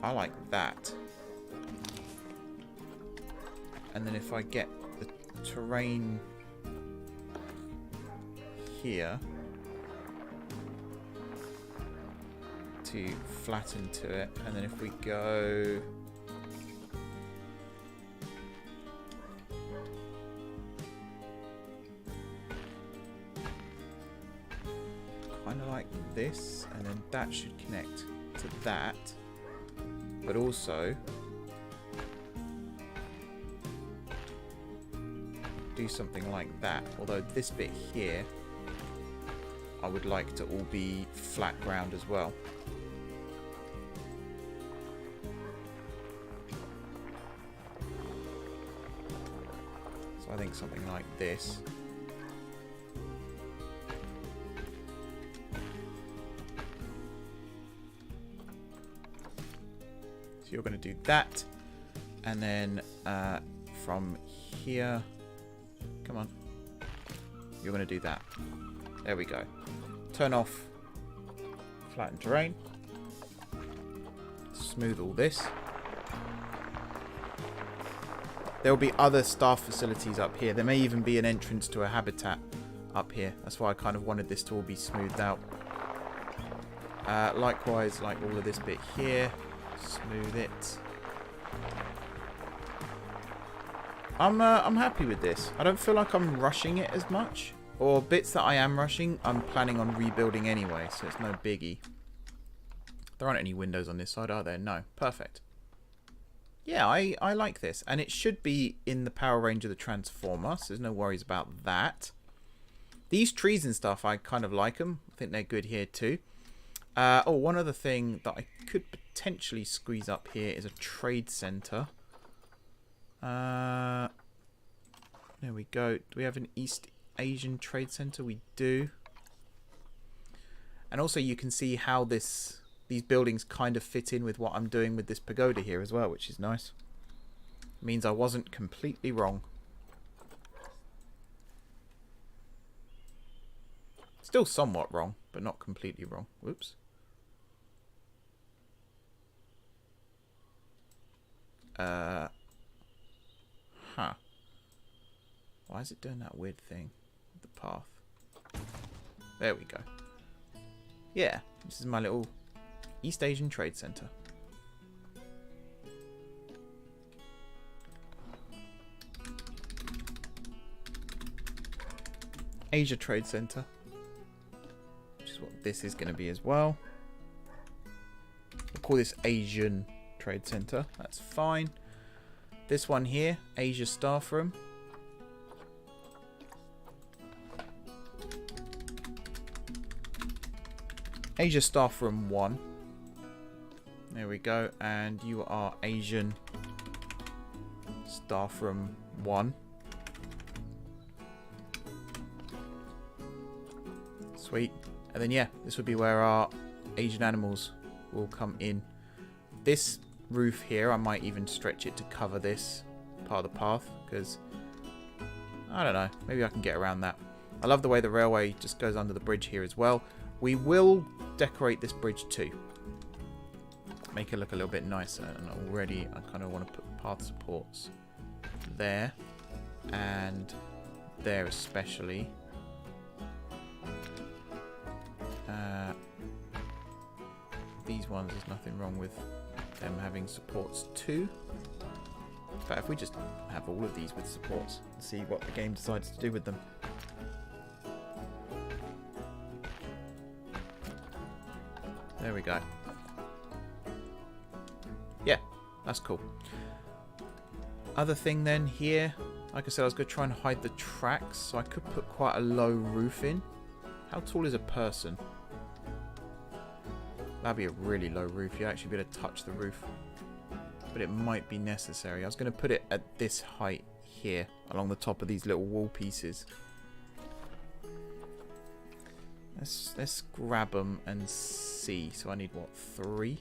I like that. And then if I get the terrain here to flatten to it, and then if we go kind of like this, and then that should connect to that, but also do something like that, although this bit here I would like to all be flat ground as well. So I think something like this. So you're going to do that, and then from here, come on, you're going to do that. There we go. Turn off flatten terrain. Smooth all this. There will be other staff facilities up here. There may even be an entrance to a habitat up here. That's why I kind of wanted this to all be smoothed out. Likewise, like all of this bit here. Smooth it. I'm happy with this. I don't feel like I'm rushing it as much. Or bits that I am rushing, I'm planning on rebuilding anyway, so it's no biggie. There aren't any windows on this side, are there? No. Perfect. Yeah, I like this. And it should be in the power range of the Transformer, so there's no worries about that. These trees and stuff, I kind of like them. I think they're good here too. Oh, one other thing that I could potentially squeeze up here is a trade center. There we go. Do we have an East Asian trade center? We do. And also you can see how these buildings kind of fit in with what I'm doing with this pagoda here as well, which is nice. It means I wasn't completely wrong. Still somewhat wrong, but not completely wrong. Whoops. Huh. Why is it doing that weird thing? The path. There we go. Yeah, this is my little East Asian Trade Center. Asia Trade Center. Which is what this is going to be as well. We'll call this Asian Trade Center. That's fine. This one here, Asia Staff Room. Asia Staff Room 1. There we go. And you are Asian Staff Room 1. Sweet. And then, yeah, this would be where our Asian animals will come in. This roof here, I might even stretch it to cover this part of the path, because I don't know, maybe I can get around that. I love the way the railway just goes under the bridge here as well. We will decorate this bridge too. Make it look a little bit nicer. And already I kind of want to put path supports there. And there especially. These ones, there's nothing wrong with them having supports too. But if we just have all of these with supports and see what the game decides to do with them. There we go. Yeah, that's cool. Other thing then here, like I said, I was going to try and hide the tracks, so I could put quite a low roof in. How tall is a person? That'd be a really low roof. You'd actually be able to touch the roof. But it might be necessary. I was going to put it at this height here, along the top of these little wall pieces. Let's grab them and see. So I need, what, 3?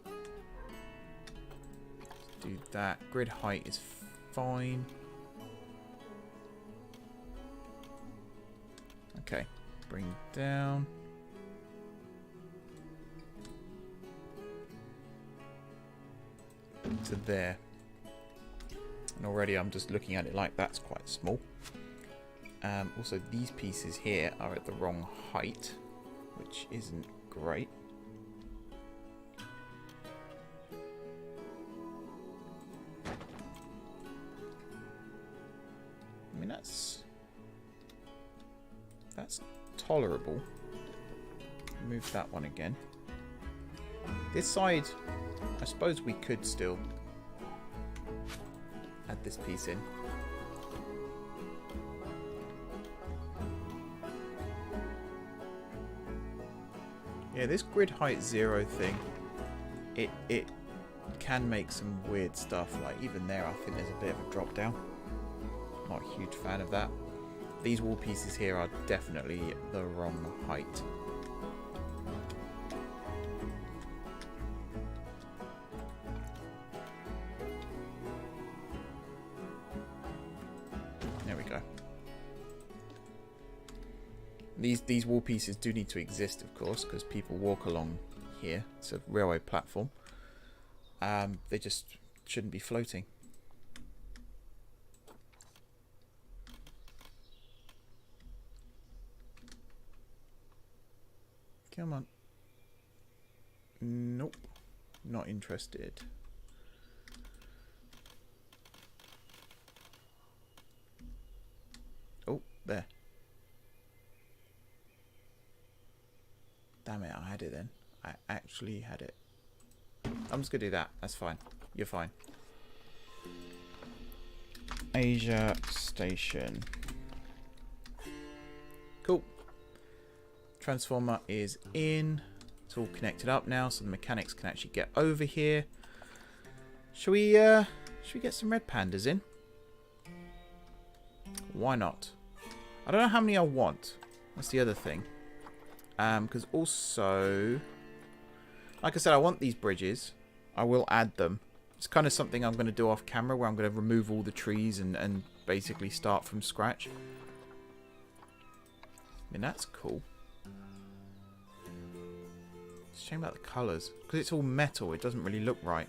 Let's do that. Grid height is fine. Okay, bring down. To there. And already I'm just looking at it like that's quite small. Also, these pieces here are at the wrong height, which isn't great. I mean, that's tolerable. Move that one again. This side, I suppose we could still add this piece in. Yeah, this grid height 0 thing, it can make some weird stuff. Like even there, I think there's a bit of a drop down. Not a huge fan of that. These wall pieces here are definitely the wrong height. There we go. These wall pieces do need to exist, of course, because people walk along here. It's a railway platform. They just shouldn't be floating. Come on. Nope. Not interested. Oh, there. Damn it, I had it then. I actually had it. I'm just going to do that. That's fine. You're fine. Asia Station. Cool. Transformer is in. It's all connected up now, so the mechanics can actually get over here. Should we get some red pandas in? Why not? I don't know how many I want. That's the other thing. Because also, like I said, I want these bridges. I will add them. It's kind of something I'm going to do off camera, where I'm going to remove all the trees and basically start from scratch. I mean, that's cool. It's a shame about the colours. Because it's all metal, it doesn't really look right.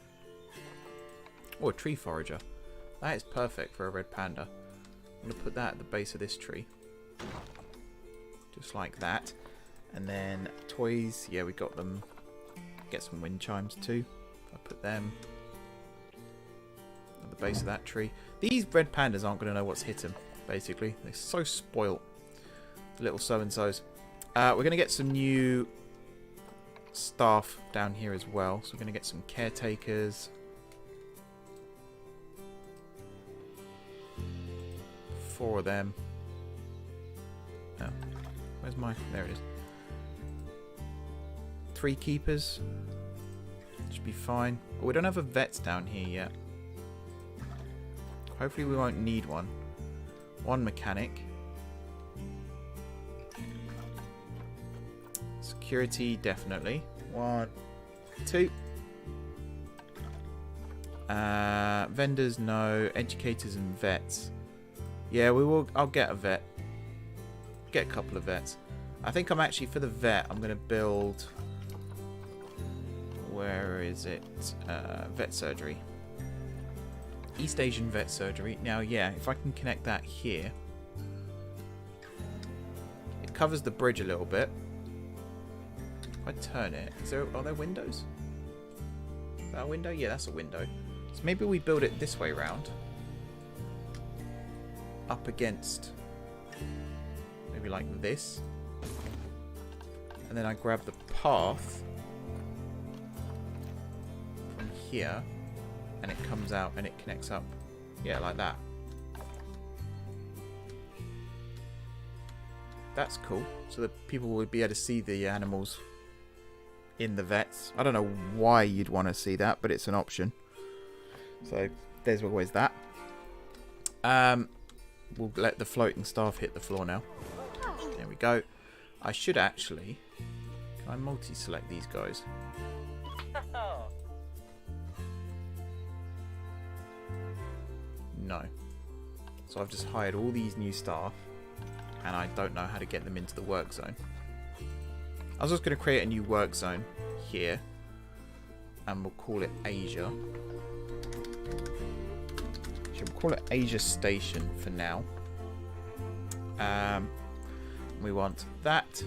Oh, a tree forager. That is perfect for a red panda. I'm going to put that at the base of this tree. Just like that. And then toys. Yeah, we got them. Get some wind chimes too. I put them at the base of that tree. These red pandas aren't going to know what's hit them, basically. They're so spoilt. The little so-and-sos. We're going to get some new staff down here as well. So we're going to get some caretakers. 4 of them. Oh, where's my... There it is. 3 keepers. Should be fine. Oh, we don't have a vets down here yet. Hopefully we won't need one. 1 mechanic. Security, definitely. 1, 2. Vendors, no. Educators and vets. Yeah, we will. I'll get a vet. Get a couple of vets. I think I'm actually, for the vet, I'm going to build... Where is it? Vet surgery. East Asian vet surgery. Now, yeah, if I can connect that here... It covers the bridge a little bit. If I turn it... Are there windows? Is that a window? Yeah, that's a window. So maybe we build it this way round. Up against... Maybe like this. And then I grab the path from here. And it comes out and it connects up. Yeah, like that. That's cool. So that people would be able to see the animals in the vets. I don't know why you'd want to see that, but it's an option. So there's always that. We'll let the floating staff hit the floor now. There we go. I should actually... Can I multi-select these guys? No. So I've just hired all these new staff. And I don't know how to get them into the work zone. I was just going to create a new work zone here. And we'll call it Asia. We'll call it Asia Station for now. We want that,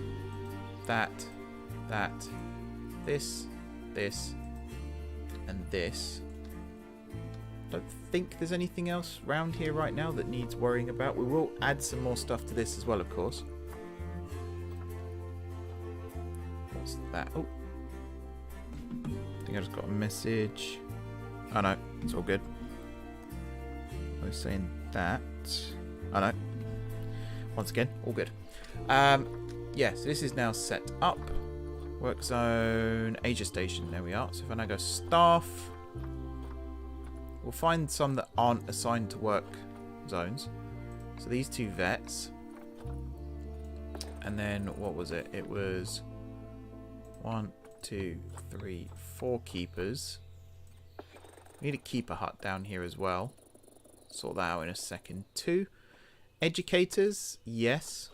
this, and this. Don't think there's anything else around here right now that needs worrying about. We will add some more stuff to this as well, of course. What's that? Oh. I think I just got a message. Oh no, it's all good. I was saying that. Oh no. Once again, all good. Yeah, so this is now set up. Work zone, Asia Station. There we are. So if I now go staff, we'll find some that aren't assigned to work zones. So these two vets. And then, what was it? It was 1, 2, 3, 4 keepers. We need a keeper hut down here as well. Sort that out in a second. 2 educators. Yes.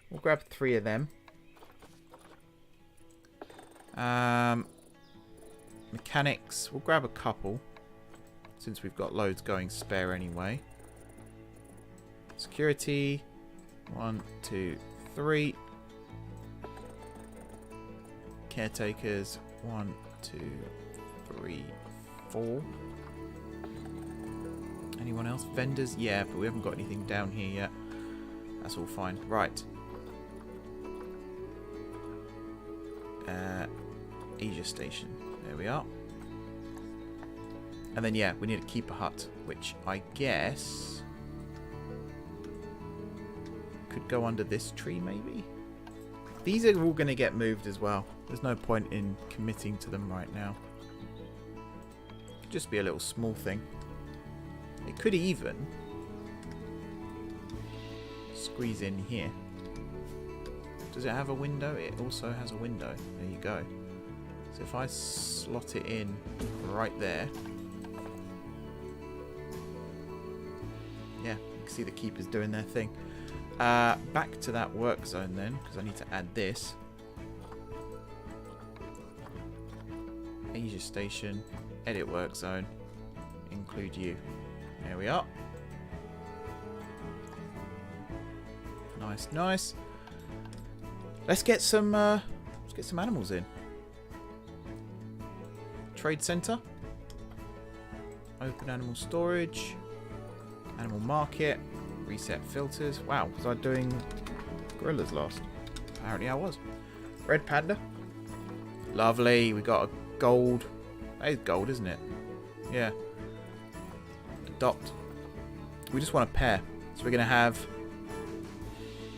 We'll grab 3 of them. Mechanics. We'll grab a couple. Since we've got loads going spare anyway. Security. 1, 2, 3. Caretakers. 1, 2, 3, 4. Anyone else? Vendors? Yeah, but we haven't got anything down here yet. That's all fine. Right. Asia Station. There we are. And then, yeah, we need a keeper hut, which I guess could go under this tree, maybe? These are all going to get moved as well. There's no point in committing to them right now. Could just be a little small thing. It could even squeeze in here. Does it have a window? It also has a window. There you go. So if I slot it in right there. Yeah, you can see the keepers doing their thing. Back to that work zone then, because I need to add this. Asia Station, edit work zone, include you. There we are. Nice, nice. Let's get some animals in. Trade center. Open animal storage. Animal market. Reset filters. Wow, was I doing gorillas last? Apparently I was. Red panda. Lovely. We got a gold. That is gold, isn't it? Yeah. Adopt. We just want a pair. So we're going to have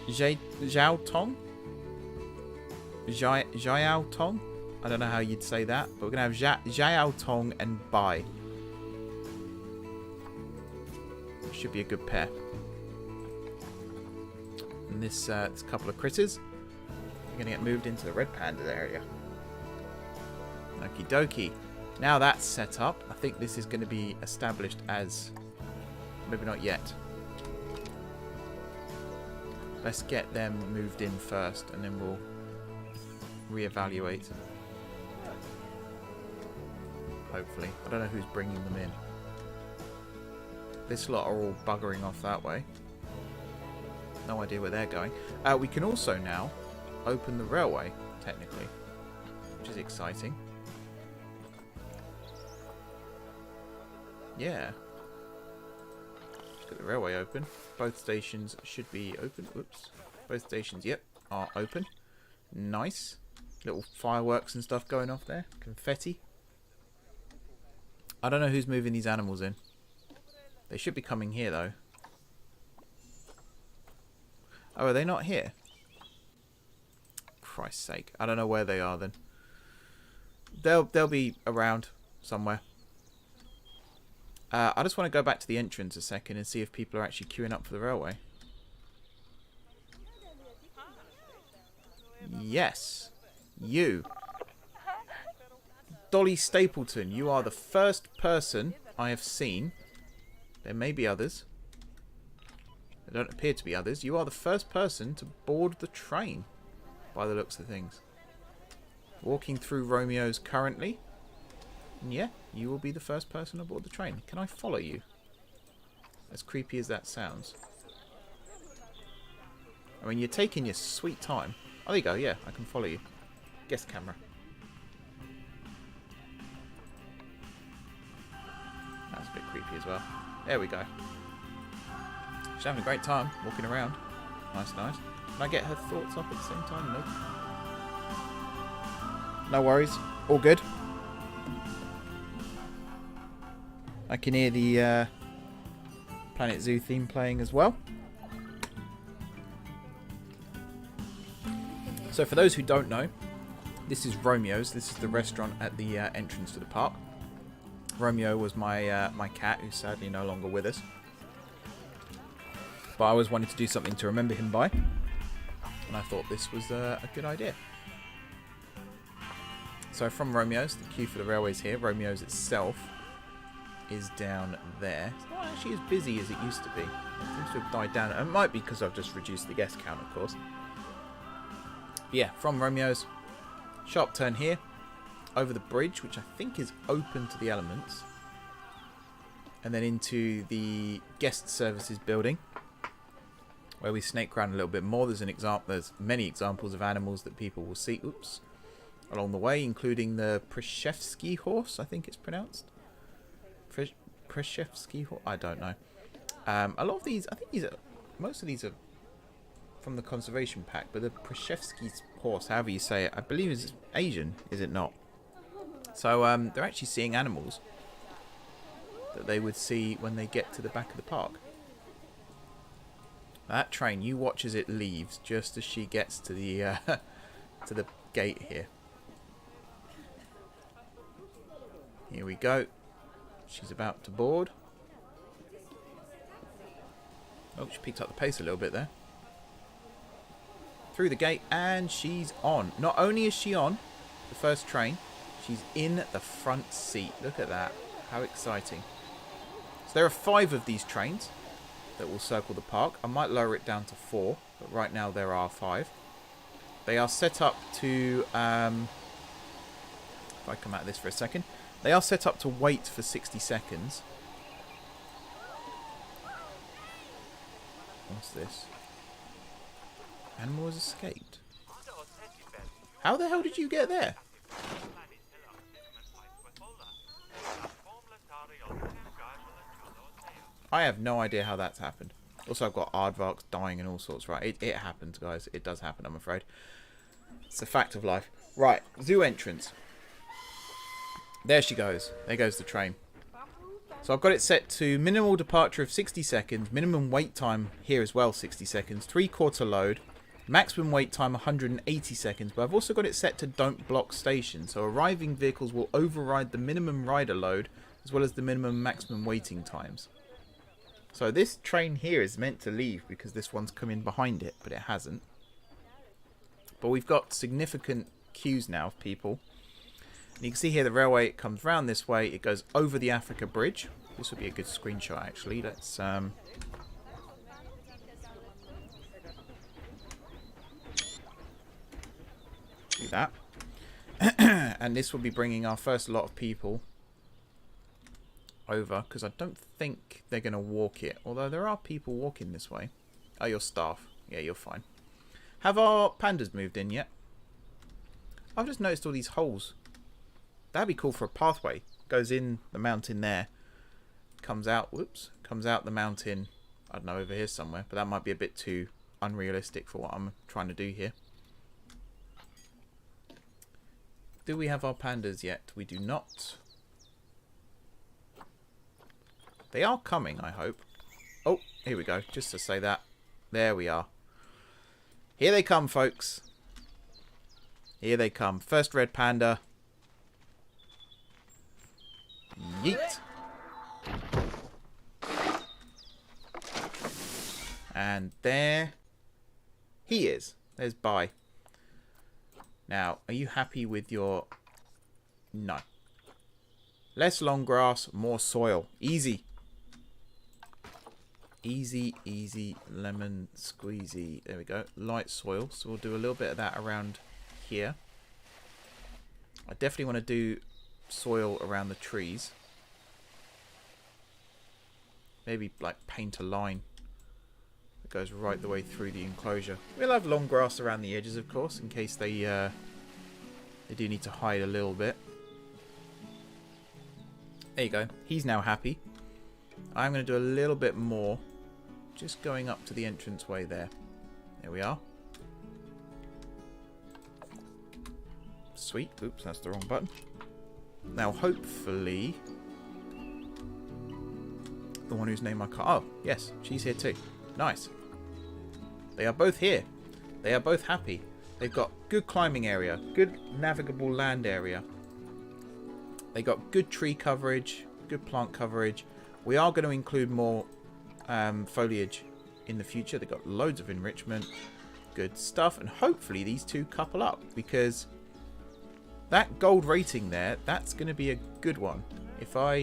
Zhao Tong. Zhao Tong. I don't know how you'd say that, but we're going to have Zhao Tong and Bai. Should be a good pair. And this couple of critters are going to get moved into the red panda area. Okie dokie. Now that's set up, I think this is going to be established as Maybe not yet. Let's get them moved in first, and then we'll reevaluate. Hopefully. I don't know who's bringing them in. This lot are all buggering off that way. No idea where they're going. We can also now open the railway, technically, which is exciting. Yeah. Let's get the railway open. Both stations should be open. Whoops. Both stations, yep, are open. Nice. Little fireworks and stuff going off there. Confetti. I don't know who's moving these animals in. They should be coming here, though. Oh, are they not here? Christ's sake. I don't know where they are, then. They'll be around somewhere. I just want to go back to the entrance a second and see if people are actually queuing up for the railway. Yes. You. Dolly Stapleton, you are the first person I have seen. There may be others. There don't appear to be others. You are the first person to board the train, by the looks of things. Walking through Romeo's currently. And yeah, you will be the first person aboard the train. Can I follow you? As creepy as that sounds. I mean, you're taking your sweet time. Oh, there you go. Yeah, I can follow you. Guest camera. That's a bit creepy as well. There we go. She's having a great time walking around. Nice, nice. Can I get her thoughts up at the same time? Nope. No worries. All good. I can hear the Planet Zoo theme playing as well. So for those who don't know, this is Romeo's. This is the restaurant at the entrance to the park. Romeo was my my cat, who's sadly no longer with us. But I always wanted to do something to remember him by. And I thought this was a good idea. So from Romeo's, the queue for the railways here. Romeo's itself is down there. It's not actually as busy as it used to be. It seems to have died down. It might be because I've just reduced the guest count, of course. But yeah, from Romeo's, sharp turn here, over the bridge, which I think is open to the elements, and then into the guest services building, where we snake around a little bit more. There's many examples of animals that people will see, along the way, including the Przewski horse, I think it's pronounced. Przewski horse? I don't know. A lot of these, I think most of these are from the conservation pack, but the Przewski horse, however you say it, I believe is Asian, is it not? So they're actually seeing animals that they would see when they get to the back of the park. That train, you watch as it leaves, just as she gets to the to the gate here. Here we go. She's about to board. Oh, she picked up the pace a little bit there. Through the gate, and she's on. Not only is she on the first train, she's in the front seat. Look at that. How exciting. So there are 5 of these trains that will circle the park. I might lower it down to 4, but right now there are 5. They are set up to... if I come out of this for a second. They are set up to wait for 60 seconds. What's this? Animal has escaped. How the hell did you get there? I have no idea how that's happened. Also, I've got aardvarks dying and all sorts, right? It happens, guys. It does happen, I'm afraid. It's a fact of life. Right, zoo entrance. There she goes. There goes the train. So I've got it set to minimal departure of 60 seconds. Minimum wait time here as well, 60 seconds. 3/4 load. Maximum wait time, 180 seconds. But I've also got it set to don't block station. So arriving vehicles will override the minimum rider load as well as the minimum maximum waiting times. So this train here is meant to leave because this one's come in behind it, but it hasn't. But we've got significant queues now of people. And you can see here the railway, it comes round this way, it goes over the Africa Bridge, This would be a good screenshot, actually. Let's do that. And this will be bringing our first lot of people over, because I don't think they're going to walk it. Although there are people walking this way. Oh, your staff. Yeah, you're fine. Have our pandas moved in yet? I've just noticed all these holes. That'd be cool for a pathway. Goes in the mountain there. Comes out, whoops. Comes out the mountain, I don't know, over here somewhere. But that might be a bit too unrealistic for what I'm trying to do here. Do we have our pandas yet? We do not. They are coming, I hope. Oh, here we go. Just to say that. There we are. Here they come, folks. Here they come. First red panda. Yeet. And there he is. There's Bai. Now, are you happy with your... No. Less long grass, more soil. Easy. Easy, easy, lemon squeezy. There we go. Light soil. So we'll do a little bit of that around here. I definitely want to do soil around the trees. Maybe like paint a line that goes right the way through the enclosure. We'll have long grass around the edges, of course, in case they do need to hide a little bit. There you go. He's now happy. I'm going to do a little bit more. Just going up to the entranceway there. There we are. Sweet. Oops, that's the wrong button. Now, hopefully... the one whose name I can't... Oh, yes. She's here too. Nice. They are both here. They are both happy. They've got good climbing area. Good navigable land area. They got good tree coverage. Good plant coverage. We are going to include more foliage in the future. They've got loads of enrichment. Good stuff. And hopefully these two couple up. Because that gold rating there, that's going to be a good one. If I...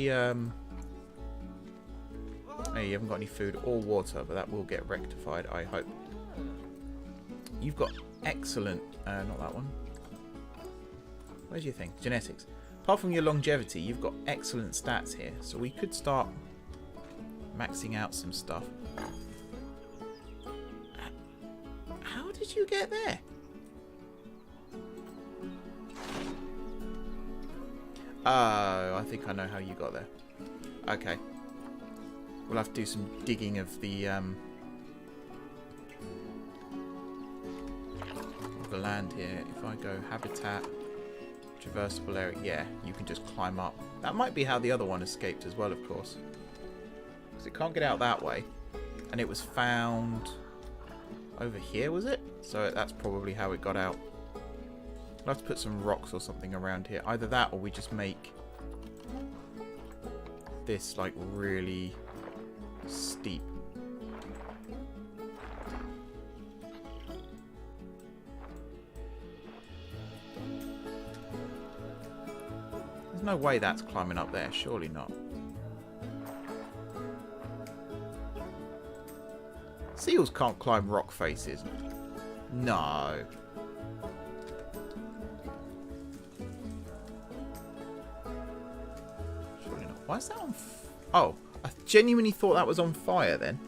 Hey, you haven't got any food or water, but that will get rectified, I hope. You've got excellent... not that one. Where's your thing? Genetics. Apart from your longevity, you've got excellent stats here. So we could start maxing out some stuff. How did you get there? Oh, I think I know how you got there. Okay. We'll have to do some digging of the land here. If I go habitat, traversable area, yeah, you can just climb up. That might be how the other one escaped as well, of course. Because it can't get out that way. And it was found over here, was it? So that's probably how it got out. I'll have to put some rocks or something around here. Either that or we just make this like really steep. There's no way that's climbing up there, surely not. Seals can't climb rock faces. No. Surely not. Why is that on oh, I genuinely thought that was on fire then.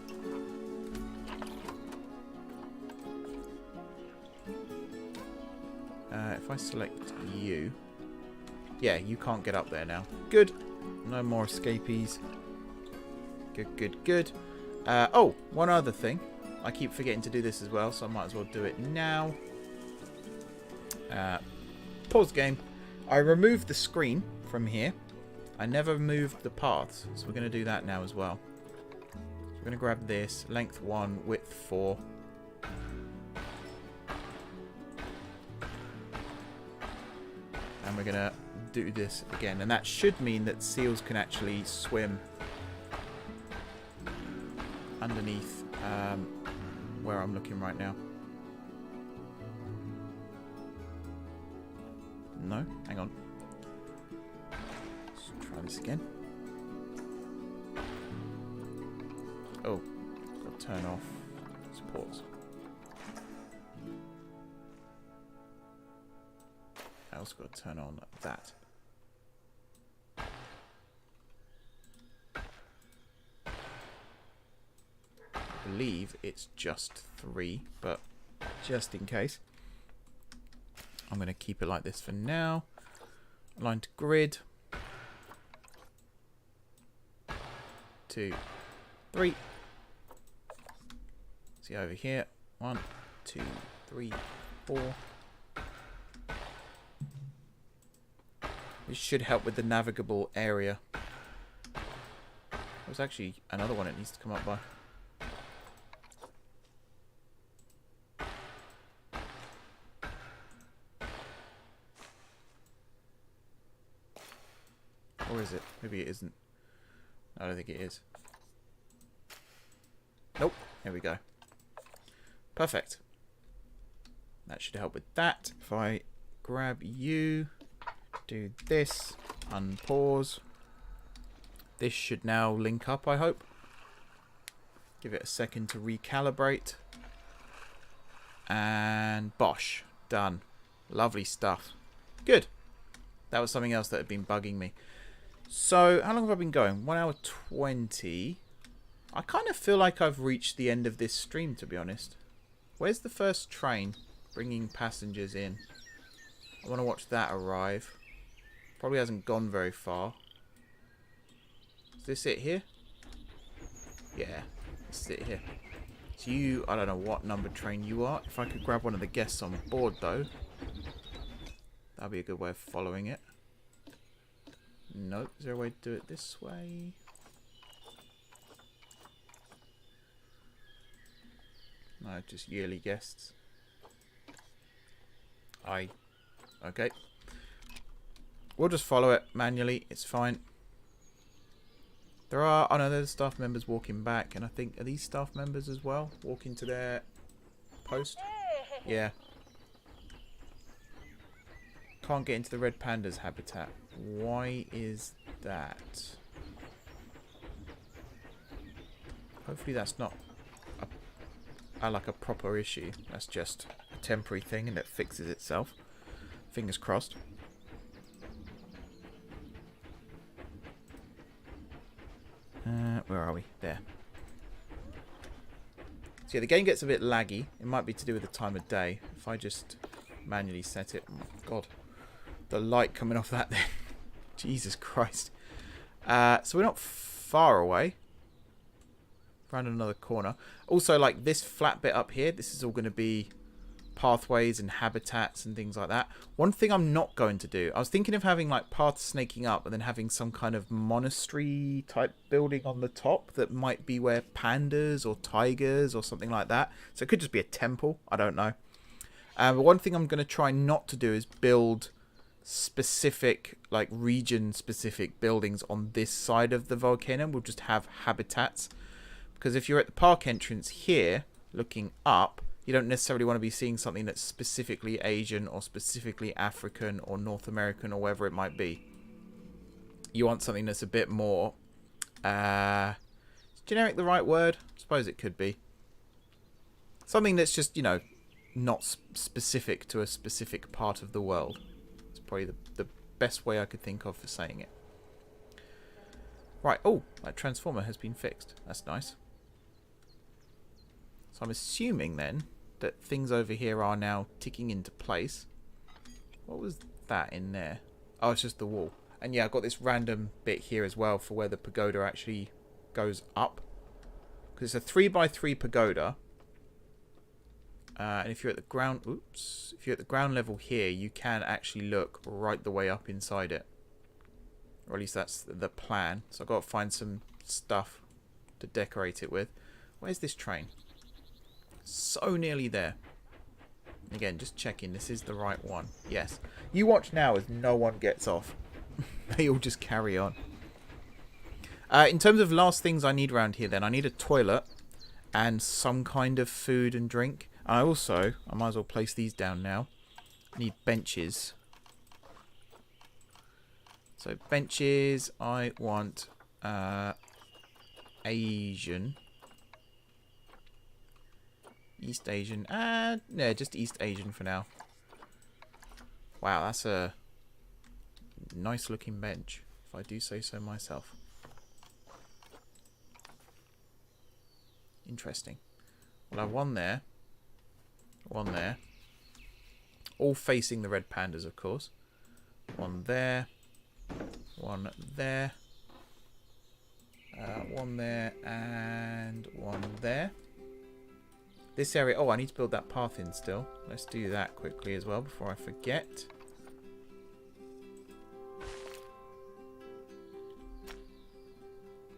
If I select you... Yeah, you can't get up there now. Good. No more escapees. Good, good, good. Oh, one other thing. I keep forgetting to do this as well, so I might as well do it now. Pause game. I removed the screen from here. I never moved the paths, so we're going to do that now as well. So we're going to grab this. Length 1, width 4. And we're going to do this again. And that should mean that seals can actually swim underneath where I'm looking right now. No, hang on. Let's try this again. Oh, got to turn off supports. I also got to turn on that. I believe it's just 3, but just in case, I'm going to keep it like this for now. Align to grid. 2, 3. See over here. 1, 2, 3, 4. This should help with the navigable area. There's actually another one it needs to come up by. Or is it? Maybe it isn't. I don't think it is. Nope. Here we go. Perfect. That should help with that. If I grab you, do this, unpause. This should now link up, I hope. Give it a second to recalibrate. And bosh. Done. Lovely stuff. Good. That was something else that had been bugging me. So, how long have I been going? 1 hour 20. I kind of feel like I've reached the end of this stream, to be honest. Where's the first train bringing passengers in? I want to watch that arrive. Probably hasn't gone very far. Is this it here? Yeah, this is it here. So you, I don't know what number train you are. If I could grab one of the guests on board, though, that'd be a good way of following it. Nope. Is there a way to do it this way? No, just yearly guests. Okay. We'll just follow it manually. It's fine. There are... Oh no, there's staff members walking back. And I think... Are these staff members as well? Walking to their post? Yeah. Can't get into the red panda's habitat. Why is that? Hopefully that's not like a proper issue. That's just a temporary thing and it fixes itself. Fingers crossed. Where are we? There. So yeah, the game gets a bit laggy. It might be to do with the time of day. If I just manually set it. Oh my god. The light coming off that thing. Jesus Christ. So we're not far away. Round another corner. Also, like this flat bit up here, this is all going to be pathways and habitats and things like that. One thing I'm not going to do, I was thinking of having like paths snaking up and then having some kind of monastery type building on the top that might be where pandas or tigers or something like that. So it could just be a temple. I don't know. But one thing I'm going to try not to do is build specific, like region specific buildings on this side of the volcano. We'll just have habitats. Because if you're at the park entrance here, looking up, you don't necessarily want to be seeing something that's specifically Asian or specifically African or North American or wherever it might be. You want something that's a bit more... is generic the right word? I suppose it could be. Something that's just, you know, not specific to a specific part of the world. It's probably the best way I could think of for saying it. Right, oh, that transformer has been fixed. That's nice. So I'm assuming then that things over here are now ticking into place. What was that in there? Oh, it's just the wall. And yeah, I've got this random bit here as well for where the pagoda actually goes up. Because it's a 3x3 pagoda. And if you're at the ground... Oops. If you're at the ground level here, you can actually look right the way up inside it. Or at least that's the plan. So I've got to find some stuff to decorate it with. Where's this train? So nearly there. Again, just checking this is the right one. Yes. You watch now as no one gets off. They all just carry on. In terms of last things I need around here then, I need a toilet and some kind of food and drink. I might as well place these down now. I need benches. So benches, I want Asian. East Asian. Yeah, just East Asian for now. Wow, that's a nice looking bench, if I do say so myself. Interesting. We'll have one there. One there. All facing the red pandas, of course. One there. One there. One there. And one there. This area... Oh, I need to build that path in still. Let's do that quickly as well before I forget.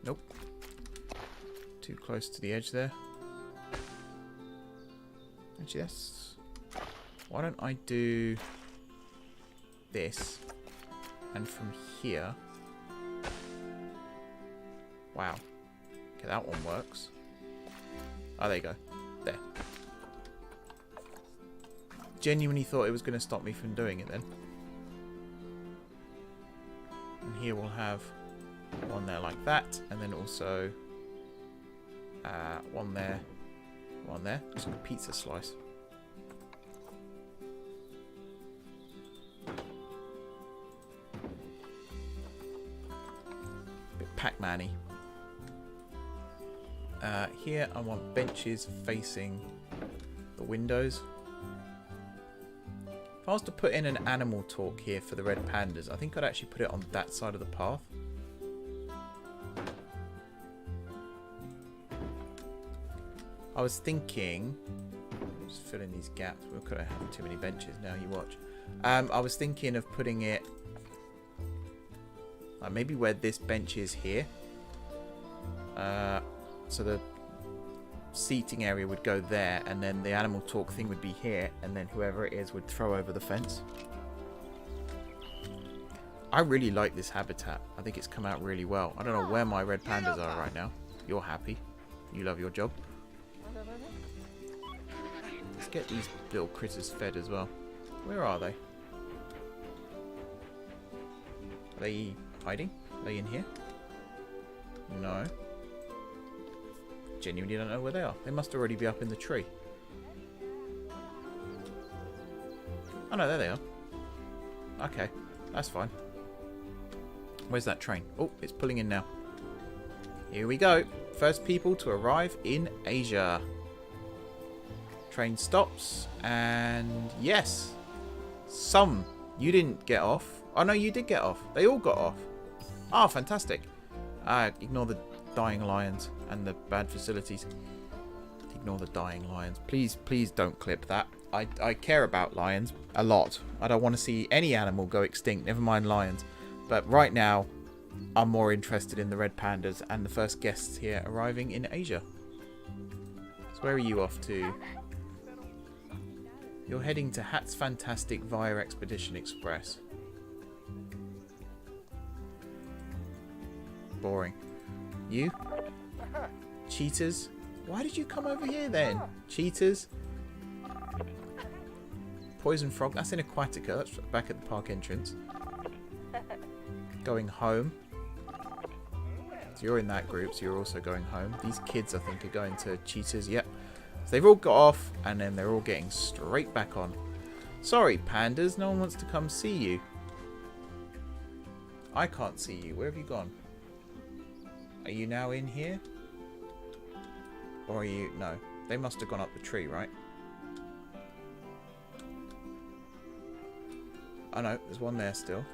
Nope. Too close to the edge there. Actually, yes. Why don't I do this? And from here... Wow. Okay, that one works. Oh, there you go. There. Genuinely thought it was going to stop me from doing it then. And here we'll have one there like that. And then also one there. One there. Looks like a pizza slice. Bit Pac-Man-y. Here I want benches facing the windows. If I was to put in an animal talk here for the red pandas, I think I'd actually put it on that side of the path. I was thinking, just fill in these gaps. We're going to have too many benches now, you watch. I was thinking of putting it maybe where this bench is here. So the seating area would go there, and then the animal talk thing would be here, and then whoever it is would throw over the fence. I really like this habitat. I think it's come out really well. I don't know where my red pandas are right now. You're happy. You love your job. Let's get these little critters fed as well. Where are they? Are they hiding? Are they in here? No. Genuinely don't know where they are. They must already be up in the tree. Oh no, there they are. Okay, that's fine. Where's that train? Oh, it's pulling in now. Here we go. First people to arrive in Asia. Train stops, and yes, some. You didn't get off. Oh no, you did get off. They all got off. Ah, fantastic. Ignore the dying lions and the bad facilities. Ignore the dying lions. Please don't clip that. I care about lions a lot. I don't want to see any animal go extinct, never mind lions. But right now, I'm more interested in the red pandas and the first guests here arriving in Asia. So where are you off to? You're heading to Hat's Fantastic via Expedition Express. Boring. You? Cheetahs? Why did you come over here then? Cheetahs? Poison frog? That's in Aquatica. That's back at the park entrance. Going home. So you're in that group, so you're also going home. These kids, I think, are going to cheetahs. Yep. So they've all got off, and then they're all getting straight back on. Sorry, pandas. No one wants to come see you. I can't see you. Where have you gone? Are you now in here? Or are you... No. They must have gone up the tree, right? Oh no, there's one there still.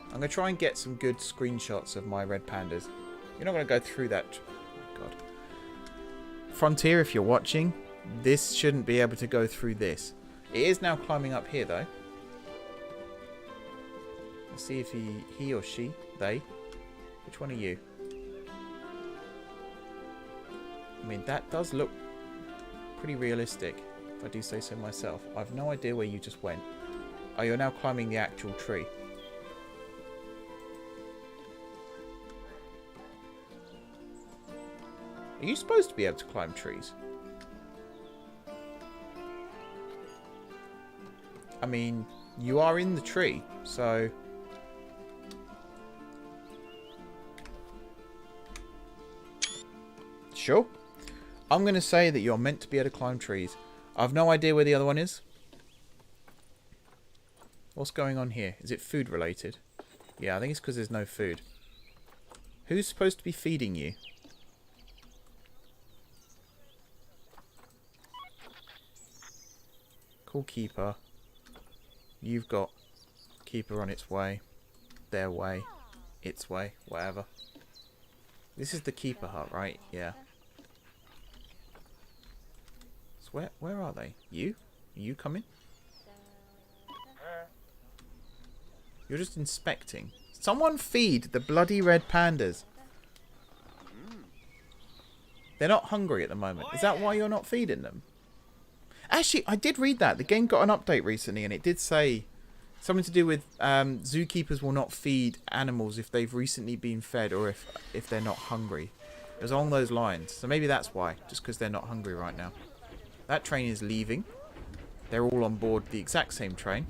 I'm going to try and get some good screenshots of my red pandas. You're not going to go through that... God. Frontier, if you're watching, this shouldn't be able to go through this. It is now climbing up here, though. Let's see if he or she, they. Which one are you? I mean, that does look pretty realistic, if I do say so myself. I have no idea where you just went. Oh, you're now climbing the actual tree. Are you supposed to be able to climb trees? I mean, you are in the tree, so... Sure. I'm going to say that you're meant to be able to climb trees. I've no idea where the other one is. What's going on here? Is it food related? Yeah, I think it's because there's no food. Who's supposed to be feeding you? Call keeper. You've got keeper on its way. Their way. Its way. Whatever. This is the keeper hut, right? Yeah. So where are they? You? Are you coming? You're just inspecting. Someone feed the bloody red pandas. They're not hungry at the moment. Is that why you're not feeding them? Actually, I did read that. The game got an update recently, and it did say something to do with zookeepers will not feed animals if they've recently been fed or if they're not hungry. It was along those lines. So maybe that's why, just because they're not hungry right now. That train is leaving. They're all on board the exact same train.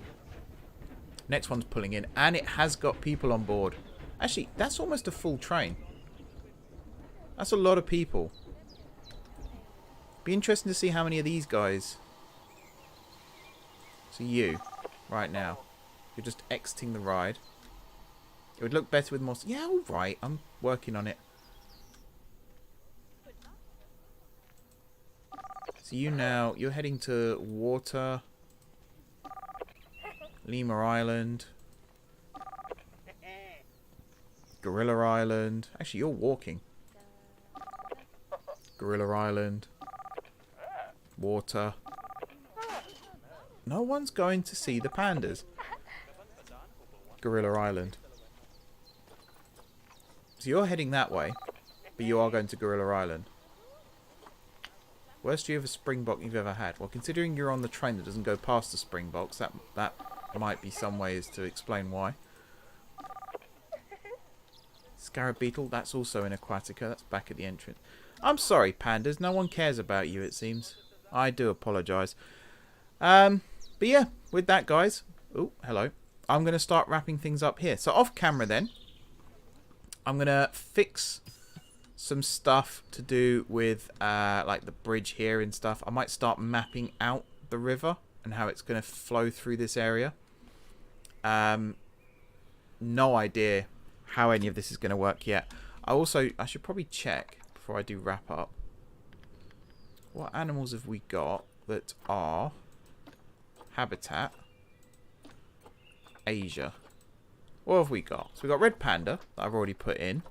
Next one's pulling in, and it has got people on board. Actually, that's almost a full train. That's a lot of people. Be interesting to see how many of these guys. So you, right now, you're just exiting the ride. It would look better with more. Yeah, all right. I'm working on it. So you now, you're heading to water. Lemur Island. Gorilla Island. Actually, you're walking. Gorilla Island. Water. No one's going to see the pandas. Gorilla Island. So you're heading that way, but you are going to Gorilla Island. Worst view of a springbok you've ever had? Well, considering you're on the train that doesn't go past the springboks, that might be some ways to explain why. Scarab beetle, that's also in Aquatica. That's back at the entrance. I'm sorry, pandas. No one cares about you, it seems. I do apologise. But yeah, with that, guys. Oh, hello. I'm going to start wrapping things up here. So off camera then, I'm going to fix some stuff to do with like the bridge here and stuff. I might start mapping out the river and how it's going to flow through this area. No idea how any of this is going to work yet. I should probably check before I do wrap up. What animals have we got that are habitat Asia? What have we got? So we got red panda that I've already put in.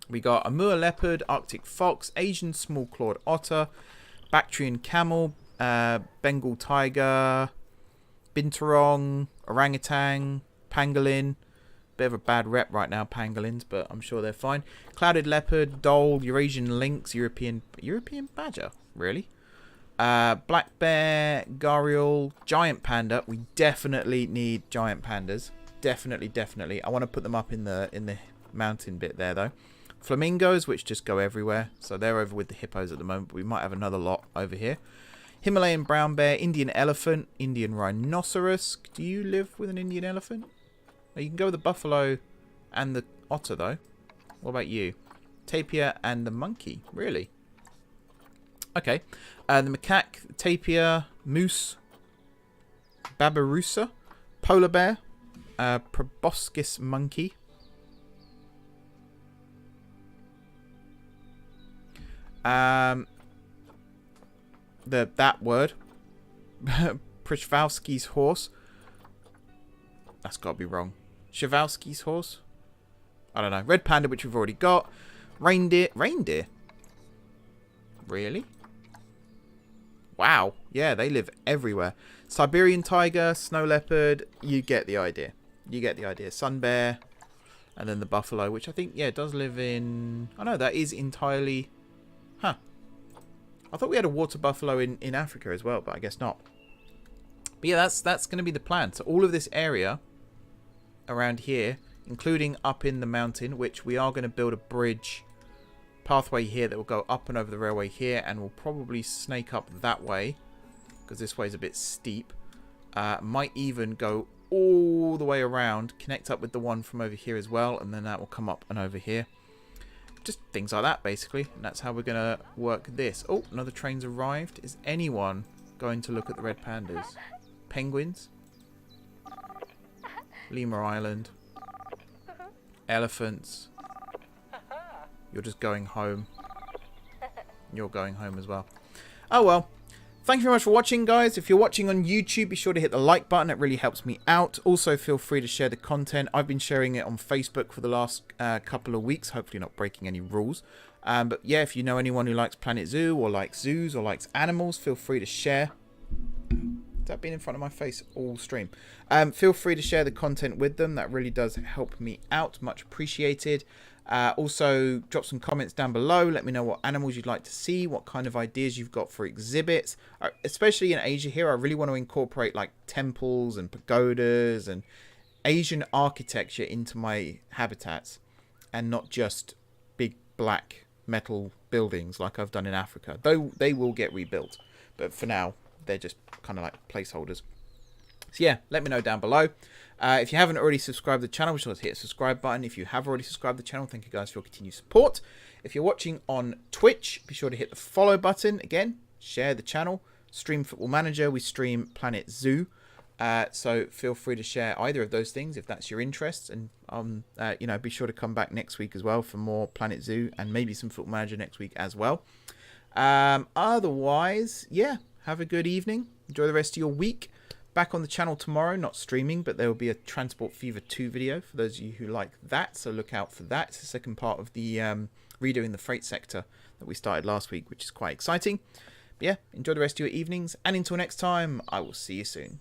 We got Amur leopard, Arctic fox, Asian small clawed otter, Bactrian camel, Bengal tiger, binturong, orangutan, pangolin. Bit of a bad rep right now, pangolins, but I'm sure they're fine. Clouded leopard, dhole, Eurasian lynx, European badger, really? Black bear, gharial, giant panda. We definitely need giant pandas. Definitely. I want to put them up in the mountain bit there, though. Flamingos, which just go everywhere. So they're over with the hippos at the moment, but we might have another lot over here. Himalayan brown bear, Indian elephant, Indian rhinoceros. Do you live with an Indian elephant? Oh, you can go with the buffalo and the otter, though. What about you? Tapir and the monkey. Really? Okay. The macaque, tapir, moose, babirusa, polar bear, proboscis monkey. That word. Przewalski's horse. That's got to be wrong. Przewalski's horse? I don't know. Red panda, which we've already got. Reindeer. Reindeer? Really? Wow. Yeah, they live everywhere. Siberian tiger, snow leopard. You get the idea. Sun bear. And then the buffalo, which I think, yeah, does live in... Oh, no, that is entirely... Huh. I thought we had a water buffalo in Africa as well, but I guess not. But yeah, that's going to be the plan. So all of this area around here, including up in the mountain, which we are going to build a bridge pathway here that will go up and over the railway here, and we'll probably snake up that way because this way is a bit steep. Might even go all the way around, connect up with the one from over here as well, and then that will come up and over here. just things like that, basically. And that's how we're going to work this. Oh, another train's arrived. Is anyone going to look at the red pandas? Penguins? Lemur Island? Elephants? You're just going home. You're going home as well. Oh, well. Thank you very much for watching, guys. If you're watching on YouTube, be sure to hit the like button. It really helps me out. Also, feel free to share the content. I've been sharing it on Facebook for the last couple of weeks. Hopefully not breaking any rules. But yeah, if you know anyone who likes Planet Zoo or likes zoos or likes animals, feel free to share. Has that been in front of my face all stream? Feel free to share the content with them. That really does help me out. Much appreciated. Also, drop some comments down below. Let me know what animals you'd like to see, what kind of ideas you've got for exhibits. Especially in Asia here, I really want to incorporate like temples and pagodas and Asian architecture into my habitats, and not just big black metal buildings like I've done in Africa. Though they will get rebuilt, but for now, they're just kind of like placeholders. So yeah, let me know down below. If you haven't already subscribed to the channel, be sure to hit the subscribe button. If you have already subscribed to the channel, thank you guys for your continued support. If you're watching on Twitch, be sure to hit the follow button. Again, share the channel. Stream Football Manager. We stream Planet Zoo. So feel free to share either of those things if that's your interest. And you know, be sure to come back next week as well for more Planet Zoo and maybe some Football Manager next week as well. Otherwise, yeah, have a good evening. Enjoy the rest of your week. Back on the channel tomorrow, not streaming, but there will be a Transport Fever 2 video for those of you who like that, so look out for that. It's the second part of the redoing the freight sector that we started last week, which is quite exciting. But yeah, enjoy the rest of your evenings, and until next time, I will see you soon.